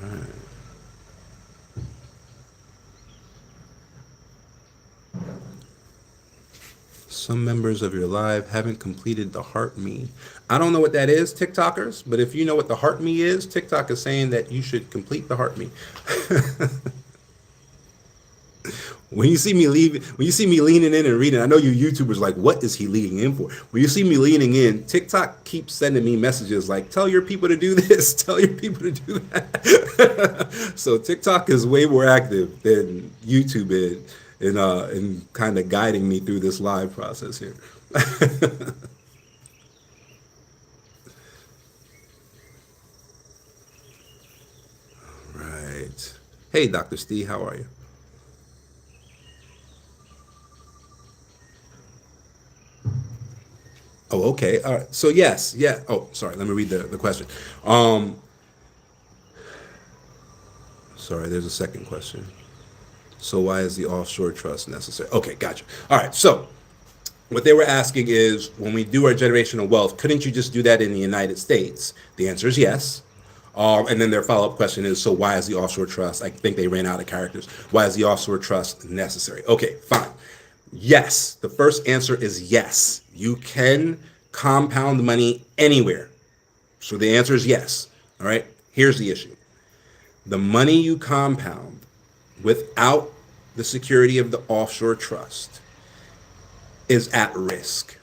All right. Some members of your live haven't completed the heart me. I don't know what that is, TikTokers, but if you know what the heart me is, TikTok is saying that you should complete the heart me. When you see me leaning in and reading, I know you YouTubers like, what is he leaning in for? When you see me leaning in, TikTok keeps sending me messages like, tell your people to do this, tell your people to do that. So TikTok is way more active than YouTube is in kind of guiding me through this live process here. Right. Hey, Dr. Steve, how are you? Oh, okay. All right. So yes, yeah. Oh, sorry. Let me read the question. Um, Sorry, there's a second question. So why is the offshore trust necessary? Okay, gotcha. All right. So what they were asking is, when we do our generational wealth, couldn't you just do that in the United States? The answer is yes. And then their follow-up question is, so why is the offshore trust? I think they ran out of characters. Why is the offshore trust necessary? Okay, fine. Yes. The first answer is yes. You can compound money anywhere. So the answer is yes. All right. Here's the issue. The money you compound without the security of the offshore trust is at risk.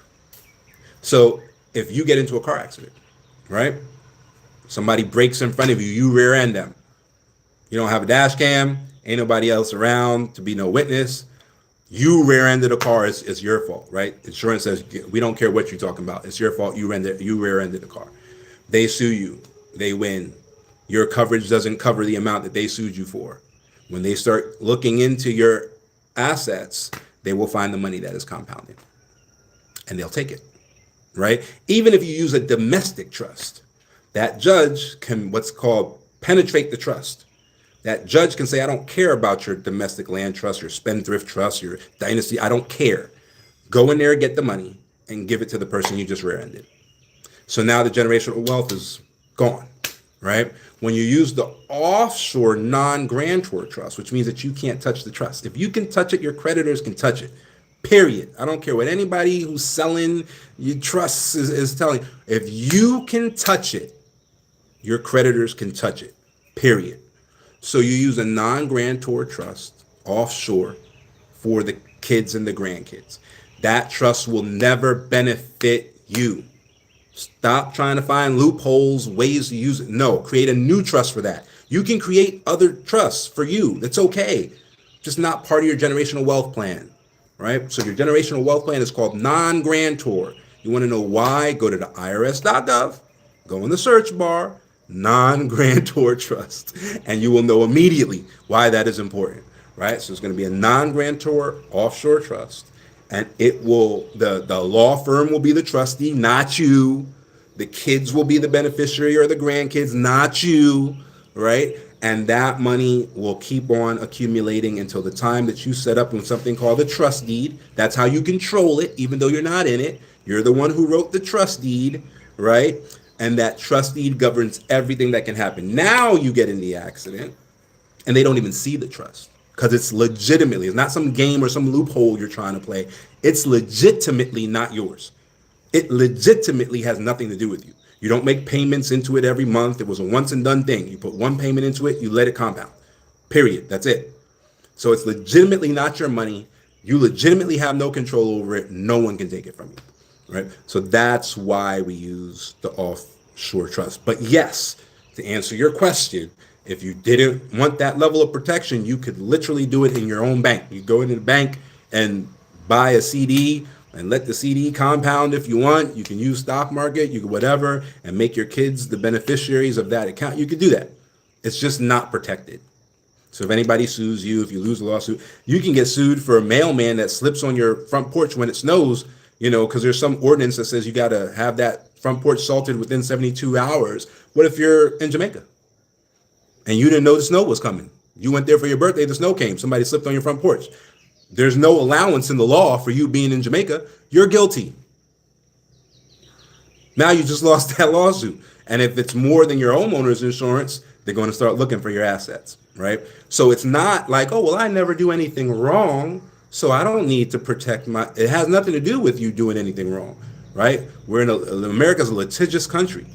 So if you get into a car accident, right? Somebody breaks in front of you, you rear end them. You don't have a dash cam, ain't nobody else around to be no witness. You rear-ended a car, it's your fault, right? Insurance says we don't care what you're talking about. It's your fault. You rear-ended the car. They sue you. They win. Your coverage doesn't cover the amount that they sued you for. When they start looking into your assets, they will find the money that is compounded, and they'll take it, right? Even if you use a domestic trust, that judge can what's called penetrate the trust. That judge can say, I don't care about your domestic land trust, your spendthrift trust, your dynasty. I don't care. Go in there, get the money, and give it to the person you just rear-ended. So now the generational wealth is gone, right? When you use the offshore non-grantor trust, which means that you can't touch the trust. If you can touch it, your creditors can touch it. Period. I don't care what anybody who's selling your trusts is telling you. If you can touch it, your creditors can touch it. Period. So you use a non-grantor trust offshore for the kids and the grandkids. That trust will never benefit you. Stop trying to find loopholes, ways to use it. No, create a new trust for that. You can create other trusts for you. That's okay. Just not part of your generational wealth plan, right? So your generational wealth plan is called non-grantor. You want to know why? Go to the irs.gov, go in the search bar, non-grantor trust, and you will know immediately why that is important, right? So it's going to be a non-grantor offshore trust, and it will the law firm will be the trustee, not you. The kids will be the beneficiary or the grandkids, not you, right? And that money will keep on accumulating until the time that you set up on something called the trust deed. That's how you control it, even though you're not in it. You're the one who wrote the trust deed, right? And that trust deed governs everything that can happen. Now you get in the accident and they don't even see the trust because it's legitimately, it's not some game or some loophole you're trying to play. It's legitimately not yours. It legitimately has nothing to do with you. You don't make payments into it every month. It was a once and done thing. You put one payment into it, you let it compound. Period. That's it. So it's legitimately not your money. You legitimately have no control over it. No one can take it from you. Right? So that's why we use the offshore trust. But yes, to answer your question, if you didn't want that level of protection, you could literally do it in your own bank. You go into the bank and buy a CD and let the CD compound if you want. You can use stock market, you can whatever, and make your kids the beneficiaries of that account. You could do that. It's just not protected. So if anybody sues you, if you lose a lawsuit, you can get sued for a mailman that slips on your front porch when it snows, because there's some ordinance that says you got to have that front porch salted within 72 hours. What if you're in Jamaica and you didn't know the snow was coming? You went there for your birthday, the snow came, somebody slipped on your front porch. There's no allowance in the law for you being in Jamaica. You're guilty. Now you just lost that lawsuit. And if it's more than your homeowner's insurance, they're going to start looking for your assets, right? So it's not like, oh, well, I never do anything wrong, so I don't need to protect it has nothing to do with you doing anything wrong, right? America's a litigious country,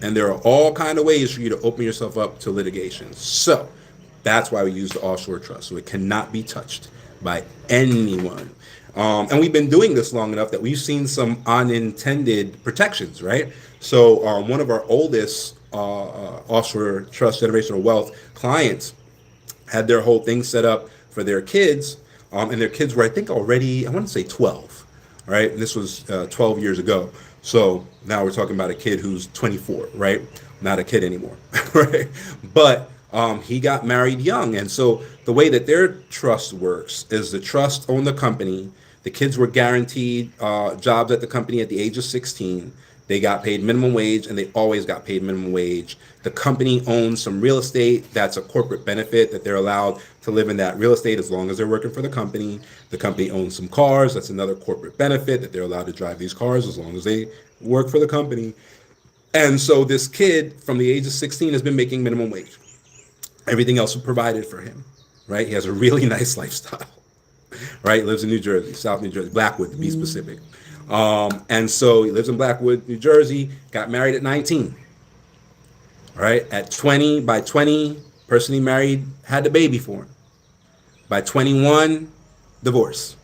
and there are all kind of ways for you to open yourself up to litigation. So that's why we use the offshore trust. So it cannot be touched by anyone. And we've been doing this long enough that we've seen some unintended protections, right? So one of our oldest offshore trust generational wealth clients had their whole thing set up for their kids, and their kids were, I think, already, I want to say 12, right? And this was 12 years ago. So now we're talking about a kid who's 24, right? Not a kid anymore, right? But he got married young. And so the way that their trust works is the trust owned the company. The kids were guaranteed jobs at the company at the age of 16. They got paid minimum wage, and they always got paid minimum wage. The company owns some real estate. That's a corporate benefit that they're allowed to live in that real estate as long as they're working for the company. The company owns some cars. That's another corporate benefit that they're allowed to drive these cars as long as they work for the company. And so this kid from the age of 16 has been making minimum wage. Everything else was provided for him, right? He has a really nice lifestyle. right? Lives in New Jersey, South New Jersey, Blackwood to be specific. And so he lives in Blackwood, New Jersey, got married at 19, right? At 20, by 20, person he married had the baby for him. By 21, divorce.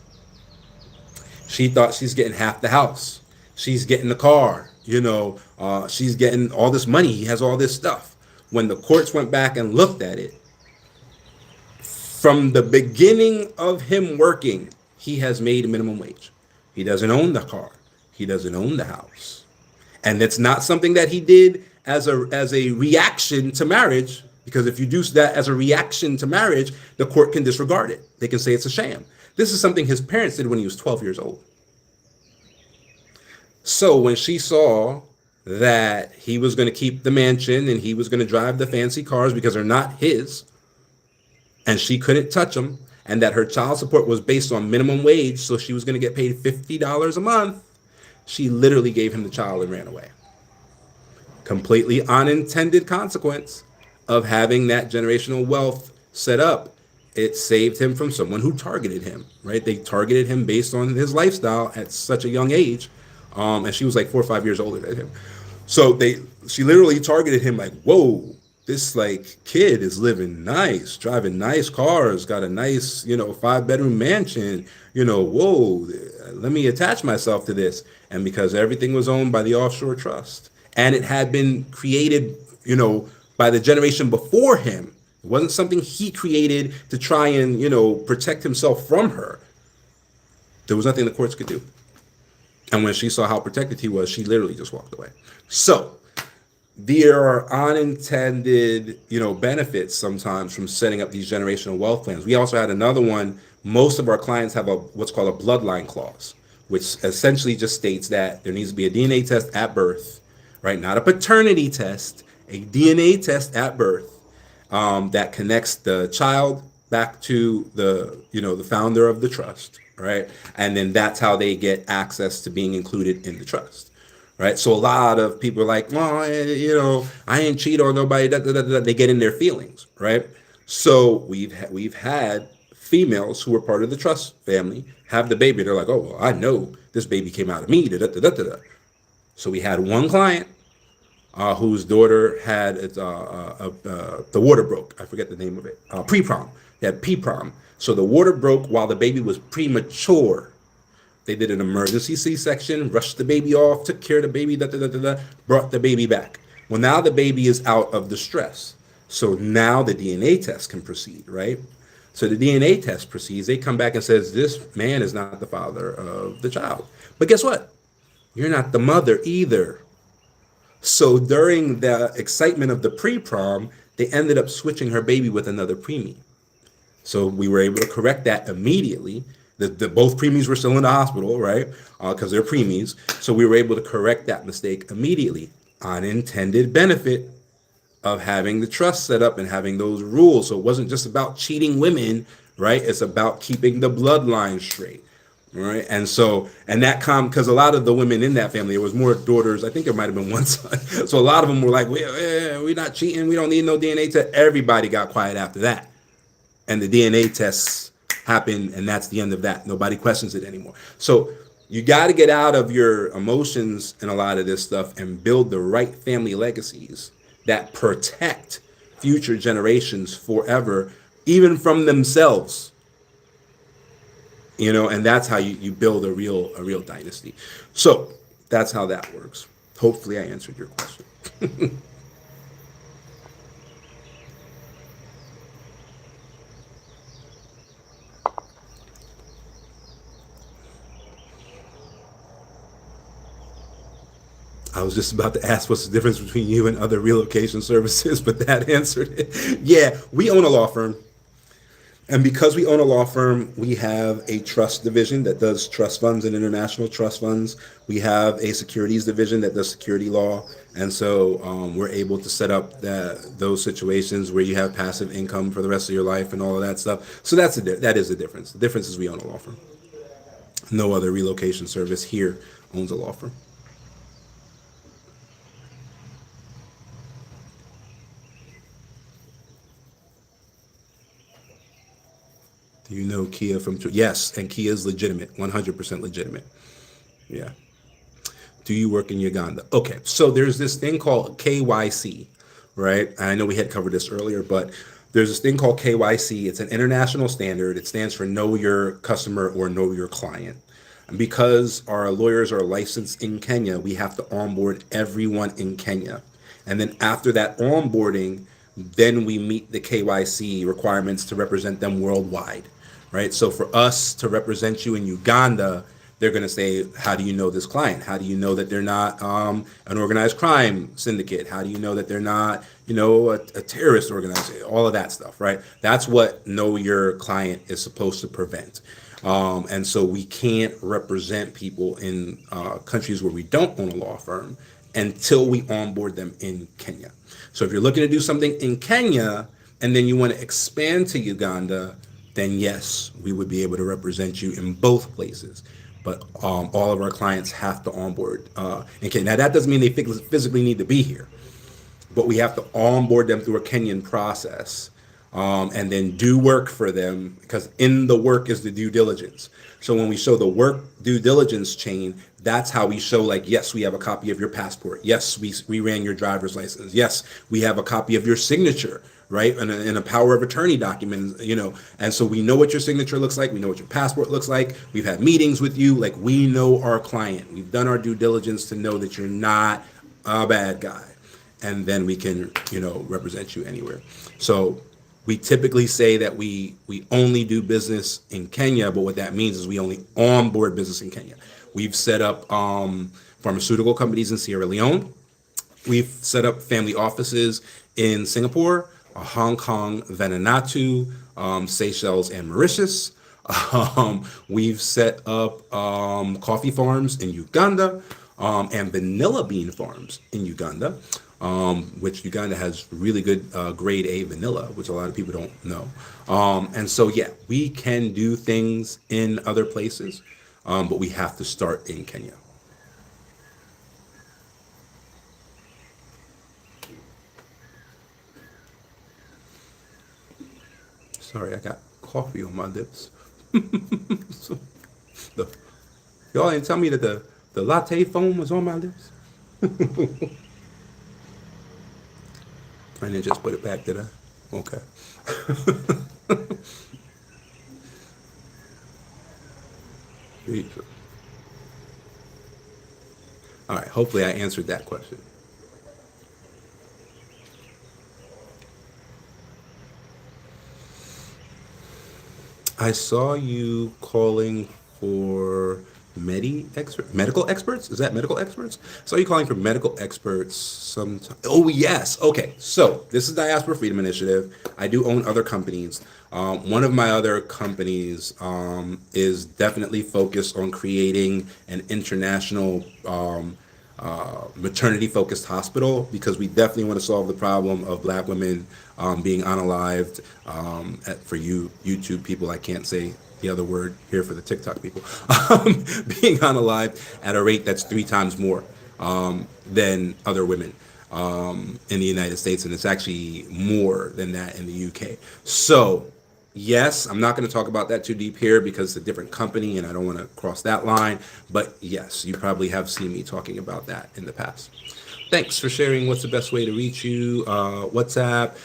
She thought she's getting half the house. She's getting the car. She's getting all this money. He has all this stuff. When the courts went back and looked at it, from the beginning of him working, he has made minimum wage. He doesn't own the car. He doesn't own the house. And it's not something that he did as a reaction to marriage, because if you do that as a reaction to marriage, the court can disregard it. They can say it's a sham. This is something his parents did when he was 12 years old. So when she saw that he was going to keep the mansion and he was going to drive the fancy cars because they're not his, and she couldn't touch them, and that her child support was based on minimum wage, so she was going to get paid $50 a month, she literally gave him the child and ran away. Completely unintended consequence of having that generational wealth set up. It saved him from someone who targeted him, right? They targeted him based on his lifestyle at such a young age. And she was like 4 or 5 years older than him. So she literally targeted him like, whoa, this like kid is living nice, driving nice cars, got a nice, 5-bedroom mansion, whoa, let me attach myself to this. And because everything was owned by the offshore trust, and it had been created, by the generation before him, it wasn't something he created to try and, protect himself from her. There was nothing the courts could do. And when she saw how protected he was, she literally just walked away. So there are unintended, benefits sometimes from setting up these generational wealth plans. We also had another one. Most of our clients have what's called a bloodline clause, which essentially just states that there needs to be a DNA test at birth, right? Not a paternity test, a DNA test at birth that connects the child back to the founder of the trust, right? And then that's how they get access to being included in the trust. Right. So a lot of people are like, well, I ain't cheat on nobody. They get in their feelings. Right. So we've had females who were part of the trust family have the baby. They're like, oh, well, I know this baby came out of me. So we had one client whose daughter had the water broke. I forget the name of it. Pre-prom. They had pre-prom. So the water broke while the baby was premature. They did an emergency C-section, rushed the baby off, took care of the baby, brought the baby back. Well, now the baby is out of distress. So now the DNA test can proceed, right? So the DNA test proceeds. They come back and says, this man is not the father of the child. But guess what? You're not the mother either. So during the excitement of the pre-prom, they ended up switching her baby with another preemie. So we were able to correct that immediately. Both preemies were still in the hospital, right? Because they're preemies. So we were able to correct that mistake immediately. Unintended benefit of having the trust set up and having those rules. So it wasn't just about cheating women, right? It's about keeping the bloodline straight, right? And because a lot of the women in that family, there was more daughters. I think there might have been one son. So a lot of them were like, we're not cheating. We don't need no DNA test. Everybody got quiet after that. And the DNA tests happened, and that's the end of that. Nobody questions it anymore. So you got to get out of your emotions and a lot of this stuff and build the right family legacies that protect future generations forever, even from themselves. And that's how you build a real dynasty. So that's how that works. Hopefully I answered your question. I was just about to ask what's the difference between you and other relocation services, but that answered it. Yeah, we own a law firm. And because we own a law firm, we have a trust division that does trust funds and international trust funds. We have a securities division that does security law. And so we're able to set up those situations where you have passive income for the rest of your life and all of that stuff. So that is the difference. The difference is we own a law firm. No other relocation service here owns a law firm. Do you know Kia from? Yes, and Kia is legitimate, 100% legitimate. Yeah. Do you work in Uganda? Okay, so there's this thing called KYC, right? I know we had covered this earlier, but there's this thing called KYC. It's an international standard. It stands for Know Your Customer or Know Your Client. And because our lawyers are licensed in Kenya, we have to onboard everyone in Kenya. And then after that onboarding, then we meet the KYC requirements to represent them worldwide, right? So for us to represent you in Uganda, they're going to say, how do you know this client? How do you know that they're not an organized crime syndicate? How do you know that they're not, a terrorist organization? All of that stuff, right? That's what know your client is supposed to prevent. And so we can't represent people in countries where we don't own a law firm until we onboard them in Kenya. So if you're looking to do something in Kenya and then you want to expand to Uganda, then yes, we would be able to represent you in both places. But all of our clients have to onboard in Kenya. Now, that doesn't mean they physically need to be here, but we have to onboard them through a Kenyan process, and then do work for them, because in the work is the due diligence. So when we show the work due diligence chain, that's how we show, like, yes, we have a copy of your passport. Yes, we ran your driver's license. Yes, we have a copy of your signature, right? And a power of attorney document, and so we know what your signature looks like. We know what your passport looks like. We've had meetings with you. Like, we know our client. We've done our due diligence to know that you're not a bad guy. And then we can, represent you anywhere. So we typically say that we only do business in Kenya, but what that means is we only onboard business in Kenya. We've set up pharmaceutical companies in Sierra Leone. We've set up family offices in Singapore, Hong Kong, Vanuatu, Seychelles, and Mauritius. We've set up coffee farms in Uganda, and vanilla bean farms in Uganda, which Uganda has really good grade A vanilla, which a lot of people don't know. And so, yeah, we can do things in other places, but we have to start in Kenya. Sorry, I got coffee on my lips. So the, y'all didn't tell me that the latte foam was on my lips. I didn't just put it back, did I? Okay. All right, hopefully I answered that question. I saw you calling for medical experts. Is that medical experts? I saw you calling for medical experts sometime. Oh, yes. Okay. So this is Diaspora Freedom Initiative. I do own other companies. One of my other companies is definitely focused on creating an international maternity-focused hospital, because we definitely want to solve the problem of Black women being unalived. For you YouTube people, I can't say the other word here for the TikTok people, being unalived at a rate that's 3 times more than other women in the United States, and it's actually more than that in the UK. So yes, I'm not going to talk about that too deep here because it's a different company and I don't want to cross that line. But yes, you probably have seen me talking about that in the past. Thanks for sharing. What's the best way to reach you? WhatsApp.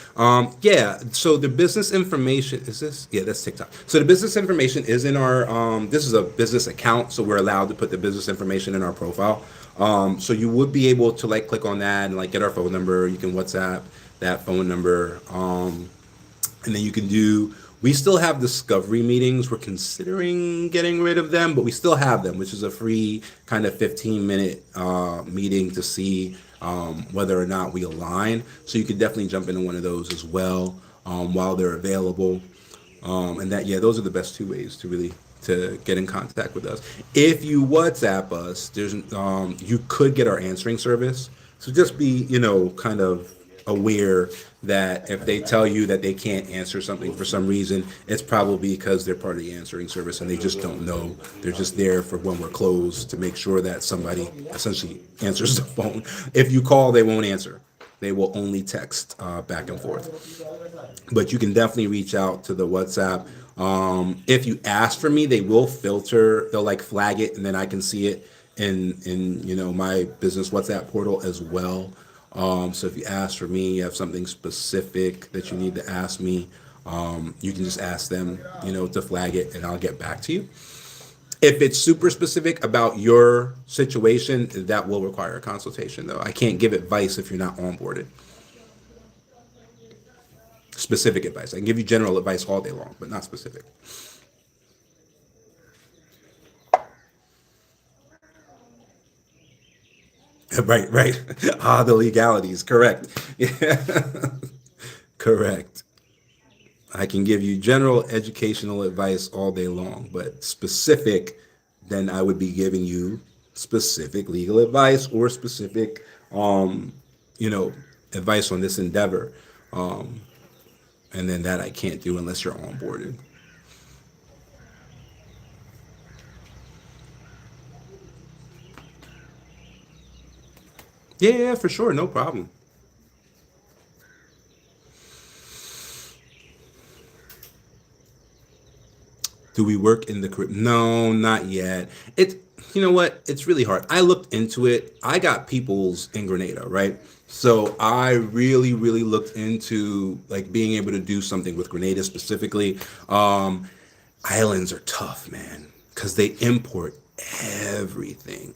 Yeah. So the business information is this? Yeah, that's TikTok. So the business information is in our. This is a business account, so we're allowed to put the business information in our profile. So you would be able to click on that and get our phone number. You can WhatsApp that phone number, and then you can do. We still have discovery meetings. We're considering getting rid of them, but we still have them, which is a free kind of 15-minute meeting to see whether or not we align. So you could definitely jump into one of those as well while they're available. And those are the best 2 ways to get in contact with us. If you WhatsApp us, there's you could get our answering service. So just be kind of aware that if they tell you that they can't answer something for some reason, it's probably because they're part of the answering service and they just don't know. They're just there for when we're closed to make sure that somebody essentially answers the phone. If you call, they won't answer. They will only text back and forth. But you can definitely reach out to the WhatsApp. If you ask for me, they will filter, they'll like flag it, and then I can see it in my business WhatsApp portal as well. So if you ask for me, you have something specific that you need to ask me, you can just ask them, to flag it, and I'll get back to you. If it's super specific about your situation, that will require a consultation, though. I can't give advice if you're not onboarded. Specific advice. I can give you general advice all day long, but not specific. Right, right. The legalities. Correct. Yeah. Correct. I can give you general educational advice all day long, but specific, then I would be giving you specific legal advice or specific, you know, advice on this endeavor. And then that I can't do unless you're onboarded. Yeah, for sure. No problem. Do we work in the Caribbean? No, not yet. You know what? It's really hard. I looked into it. I got peoples in Grenada, right? So I really, really looked into like being able to do something with Grenada specifically. Islands are tough, man, because they import everything.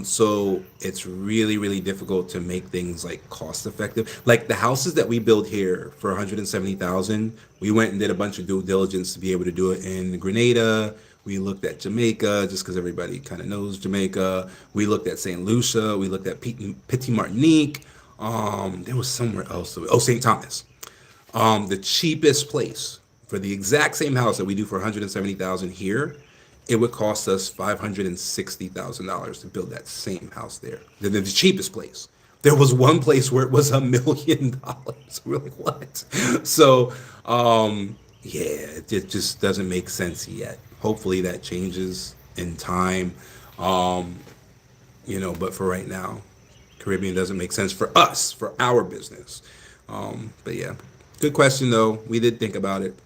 So it's really, really difficult to make things like cost effective. Like the houses that we build here for 170,000, we went and did a bunch of due diligence to be able to do it in Grenada. We looked at Jamaica just because everybody kind of knows Jamaica. We looked at St. Lucia. We looked at Petit Martinique. There was somewhere else. Oh, St. Thomas. The cheapest place for the exact same house that we do for 170,000 here, it would cost us $560,000 to build that same house there. The cheapest place. There was one place where it was $1 million. We're like, what? So, yeah, it just doesn't make sense yet. Hopefully that changes in time. But for right now, Caribbean doesn't make sense for us, for our business. But yeah, good question though. We did think about it.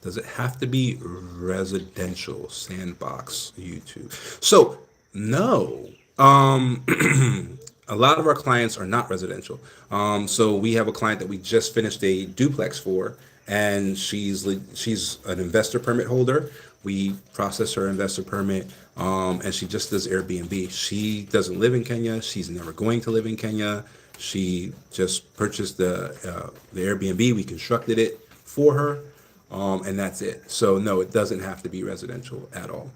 Does it have to be residential? Sandbox YouTube. So no. A lot of our clients are not residential. So we have a client that we just finished a duplex for, and she's an investor permit holder. We process her investor permit, and she just does Airbnb. She doesn't live in Kenya. She's never going to live in Kenya. She just purchased the Airbnb. We constructed it for her, and that's it. So no, it doesn't have to be residential at all.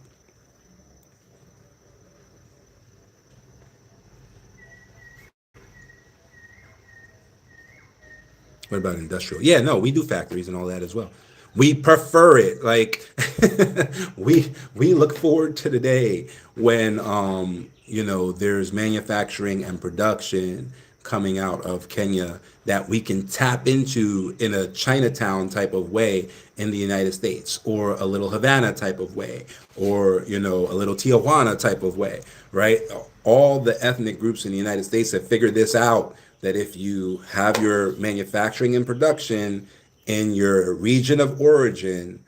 What about industrial? Yeah, no, we do factories and all that as well. We prefer it. Like we look forward to the day when there's manufacturing and production coming out of Kenya that we can tap into in a Chinatown type of way in the United States, or a little Havana type of way, or a little Tijuana type of way, right? All the ethnic groups in the United States have figured this out, that if you have your manufacturing and production in your region of origin,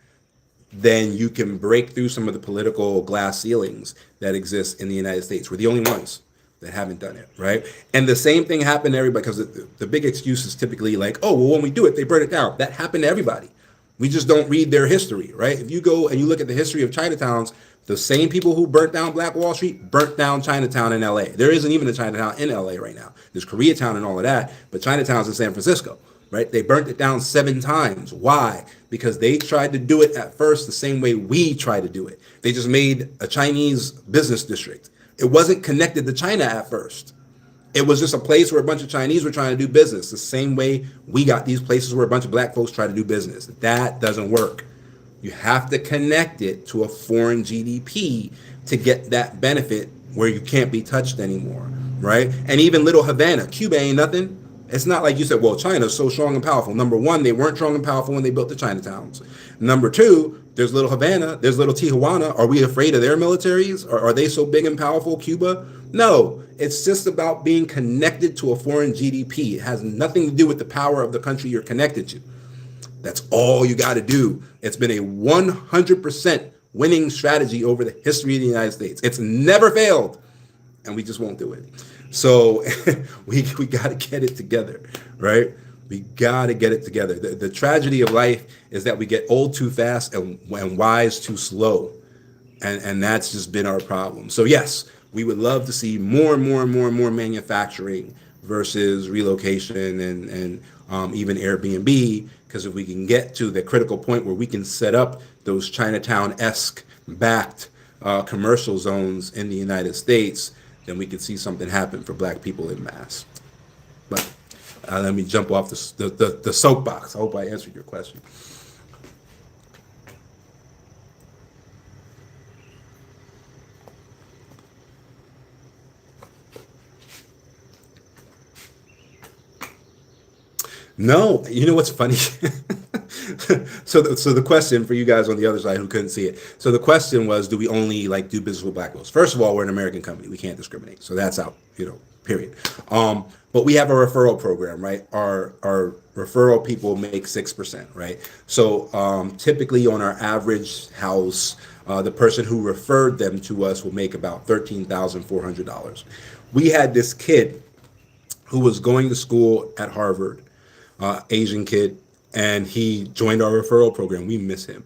then you can break through some of the political glass ceilings that exist in the United States. We're the only ones that haven't done it, right? And the same thing happened to everybody, because the big excuse is typically like, oh, well, when we do it, they burn it down. That happened to everybody. We just don't read their history, right? If you go and you look at the history of Chinatowns, the same people who burnt down Black Wall Street burnt down Chinatown in LA. There isn't even a Chinatown in LA right now. There's Koreatown and all of that, but Chinatown's in San Francisco, right? They burnt it down 7 times. Why? Because they tried to do it at first the same way we try to do it. They just made a Chinese business district. It wasn't connected to China at first. It was just a place where a bunch of Chinese were trying to do business, the same way we got these places where a bunch of black folks try to do business. That doesn't work. You have to connect it to a foreign GDP to get that benefit where you can't be touched anymore, right? And even little Havana, Cuba ain't nothing. It's not like you said, well, China's so strong and powerful. Number one, they weren't strong and powerful when they built the Chinatowns. Number two, There's little Havana, there's little Tijuana. Are we afraid of their militaries? Are they so big and powerful, Cuba? No, it's just about being connected to a foreign GDP. It has nothing to do with the power of the country you're connected to. That's all you got to do. It's been a 100% winning strategy over the history of the United States. It's never failed, and we just won't do it. So we got to get it together, right? We got to get it together. The tragedy of life is that we get old too fast and wise too slow. And that's just been our problem. So yes, we would love to see more and more and more and more manufacturing versus relocation and even Airbnb, because if we can get to the critical point where we can set up those Chinatown-esque backed commercial zones in the United States, then we can see something happen for Black people en masse. But let me jump off the soapbox. I hope I answered your question. No, you know what's funny? So the question for you guys on the other side who couldn't see it. So the question was, do we only like do business with Black folks? First of all, we're an American company. We can't discriminate. So that's out, period. But we have a referral program, right? Our referral people make 6%, right? So typically on our average house, the person who referred them to us will make about $13,400. We had this kid who was going to school at Harvard, Asian kid, and he joined our referral program. We miss him.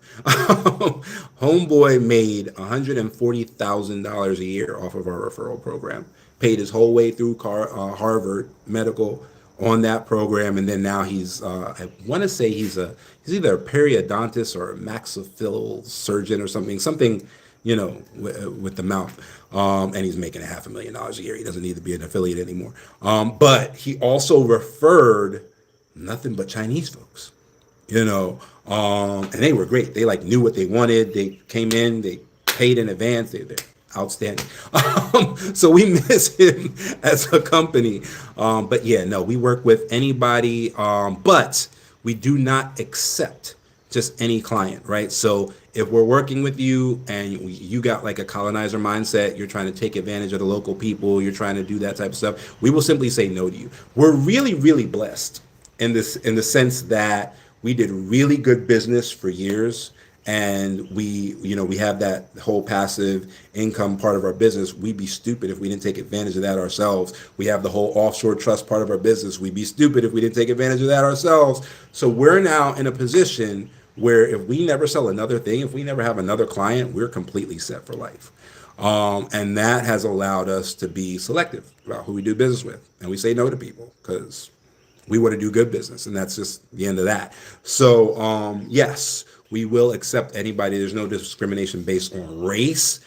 Homeboy made $140,000 a year off of our referral program. Paid his whole way through Harvard Medical on that program, and then now he's I want to say he's either a periodontist or a maxillofacial surgeon or something, with the mouth. And he's making $500,000 a year. He doesn't need to be an affiliate anymore. But he also referred nothing but Chinese folks, and they were great. They knew what they wanted. They came in, they paid in advance. They're outstanding. So we miss him as a company. But yeah, no, we work with anybody, but we do not accept just any client, right? So if we're working with you and you got a colonizer mindset, you're trying to take advantage of the local people, you're trying to do that type of stuff, we will simply say no to you. We're really, really blessed in the sense that we did really good business for years, and we have that whole passive income part of our business. We'd be stupid if we didn't take advantage of that ourselves. We have the whole offshore trust part of our business. We'd be stupid if we didn't take advantage of that ourselves. So we're now in a position where if we never sell another thing, if we never have another client, we're completely set for life. And that has allowed us to be selective about who we do business with. And we say no to people because we want to do good business, and that's just the end of that. So yes, we will accept anybody. There's no discrimination based on race,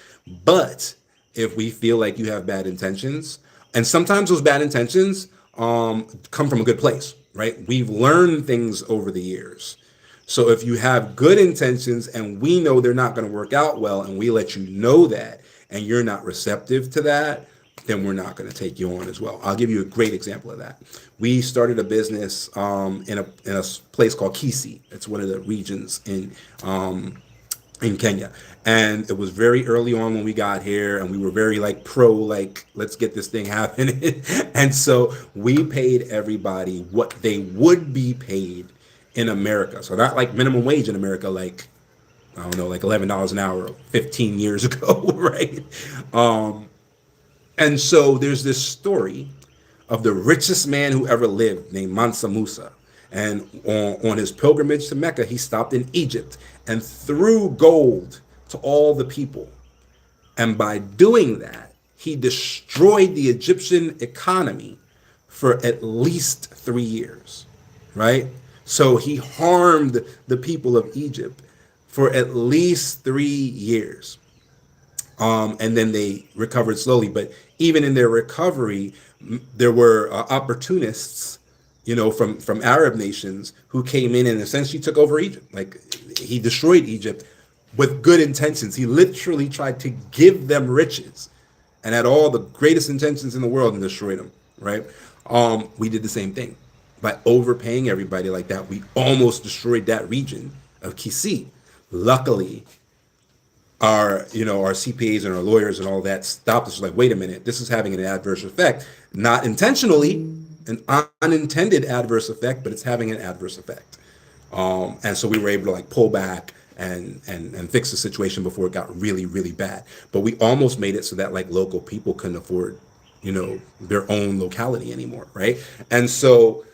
but if we feel like you have bad intentions, and sometimes those bad intentions come from a good place, right? We've learned things over the years. So if you have good intentions and we know they're not going to work out well, and we let you know that, and you're not receptive to that, then we're not going to take you on as well. I'll give you a great example of that. We started a business in a place called Kisii. It's one of the regions in Kenya. And it was very early on when we got here, and we were very let's get this thing happening. And so we paid everybody what they would be paid in America. So not like minimum wage in America, I don't know, $11 an hour 15 years ago, right? And so there's this story of the richest man who ever lived named Mansa Musa. And on his pilgrimage to Mecca, he stopped in Egypt and threw gold to all the people. And by doing that, he destroyed the Egyptian economy for at least 3 years, right? So he harmed the people of Egypt for at least 3 years. And then they recovered slowly. But even in their recovery, there were opportunists, from Arab nations who came in and essentially took over Egypt. He destroyed Egypt with good intentions. He literally tried to give them riches and had all the greatest intentions in the world and destroyed them, right? We did the same thing. By overpaying everybody like that, we almost destroyed that region of Kisii. Luckily, our CPAs and our lawyers and all that stopped us. Like, wait a minute, this is having an adverse effect, not intentionally, an unintended adverse effect, but it's having an adverse effect. And so we were able to like pull back and fix the situation before it got really, really bad. But we almost made it so that like local people couldn't afford, their own locality anymore, right? And so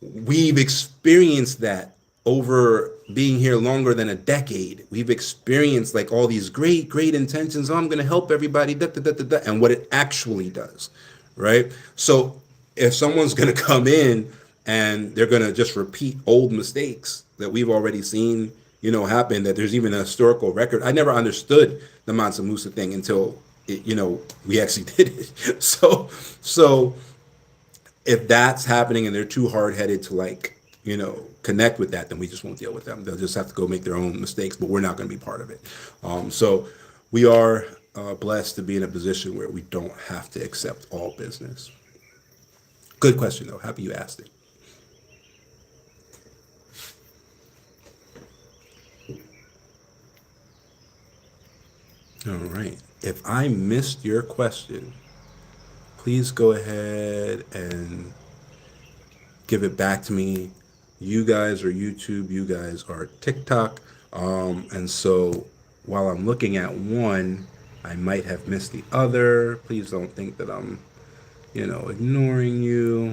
we've experienced that over being here longer than a decade. We've experienced like all these great, great intentions. Oh, I'm going to help everybody, da, da, da, da, da, and what it actually does, right? So if someone's going to come in and they're going to just repeat old mistakes that we've already seen, happen, that there's even a historical record. I never understood the Mansa Musa thing until we actually did it. So if that's happening and they're too hard-headed to like connect with that, then we just won't deal with them. They'll just have to go make their own mistakes, but we're not going to be part of it. So we are blessed to be in a position where we don't have to accept all business. Good question though, happy you asked it. All right, if I missed your question, please go ahead and give it back to me. You guys are YouTube, you guys are TikTok. And so while I'm looking at one, I might have missed the other. Please don't think that I'm, ignoring you.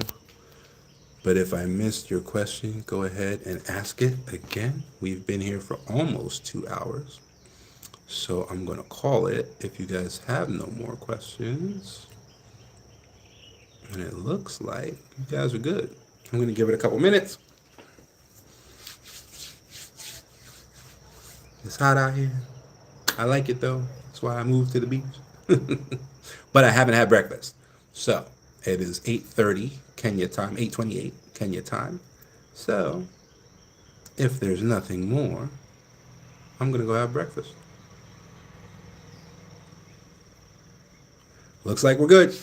But if I missed your question, go ahead and ask it again. We've been here for almost 2 hours. So I'm going to call it if you guys have no more questions. And it looks like you guys are good. I'm going to give it a couple minutes. It's hot out here. I like it though. That's why I moved to the beach. But I haven't had breakfast. So it is 8:30 Kenya time, 8:28 Kenya time. So if there's nothing more, I'm going to go have breakfast. Looks like we're good.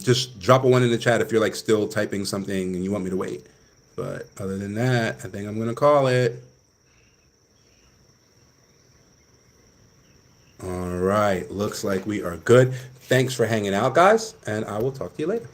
Just drop a one in the chat if you're like still typing something and you want me to wait. But other than that, I think I'm going to call it. All right. Looks like we are good. Thanks for hanging out, guys. And I will talk to you later.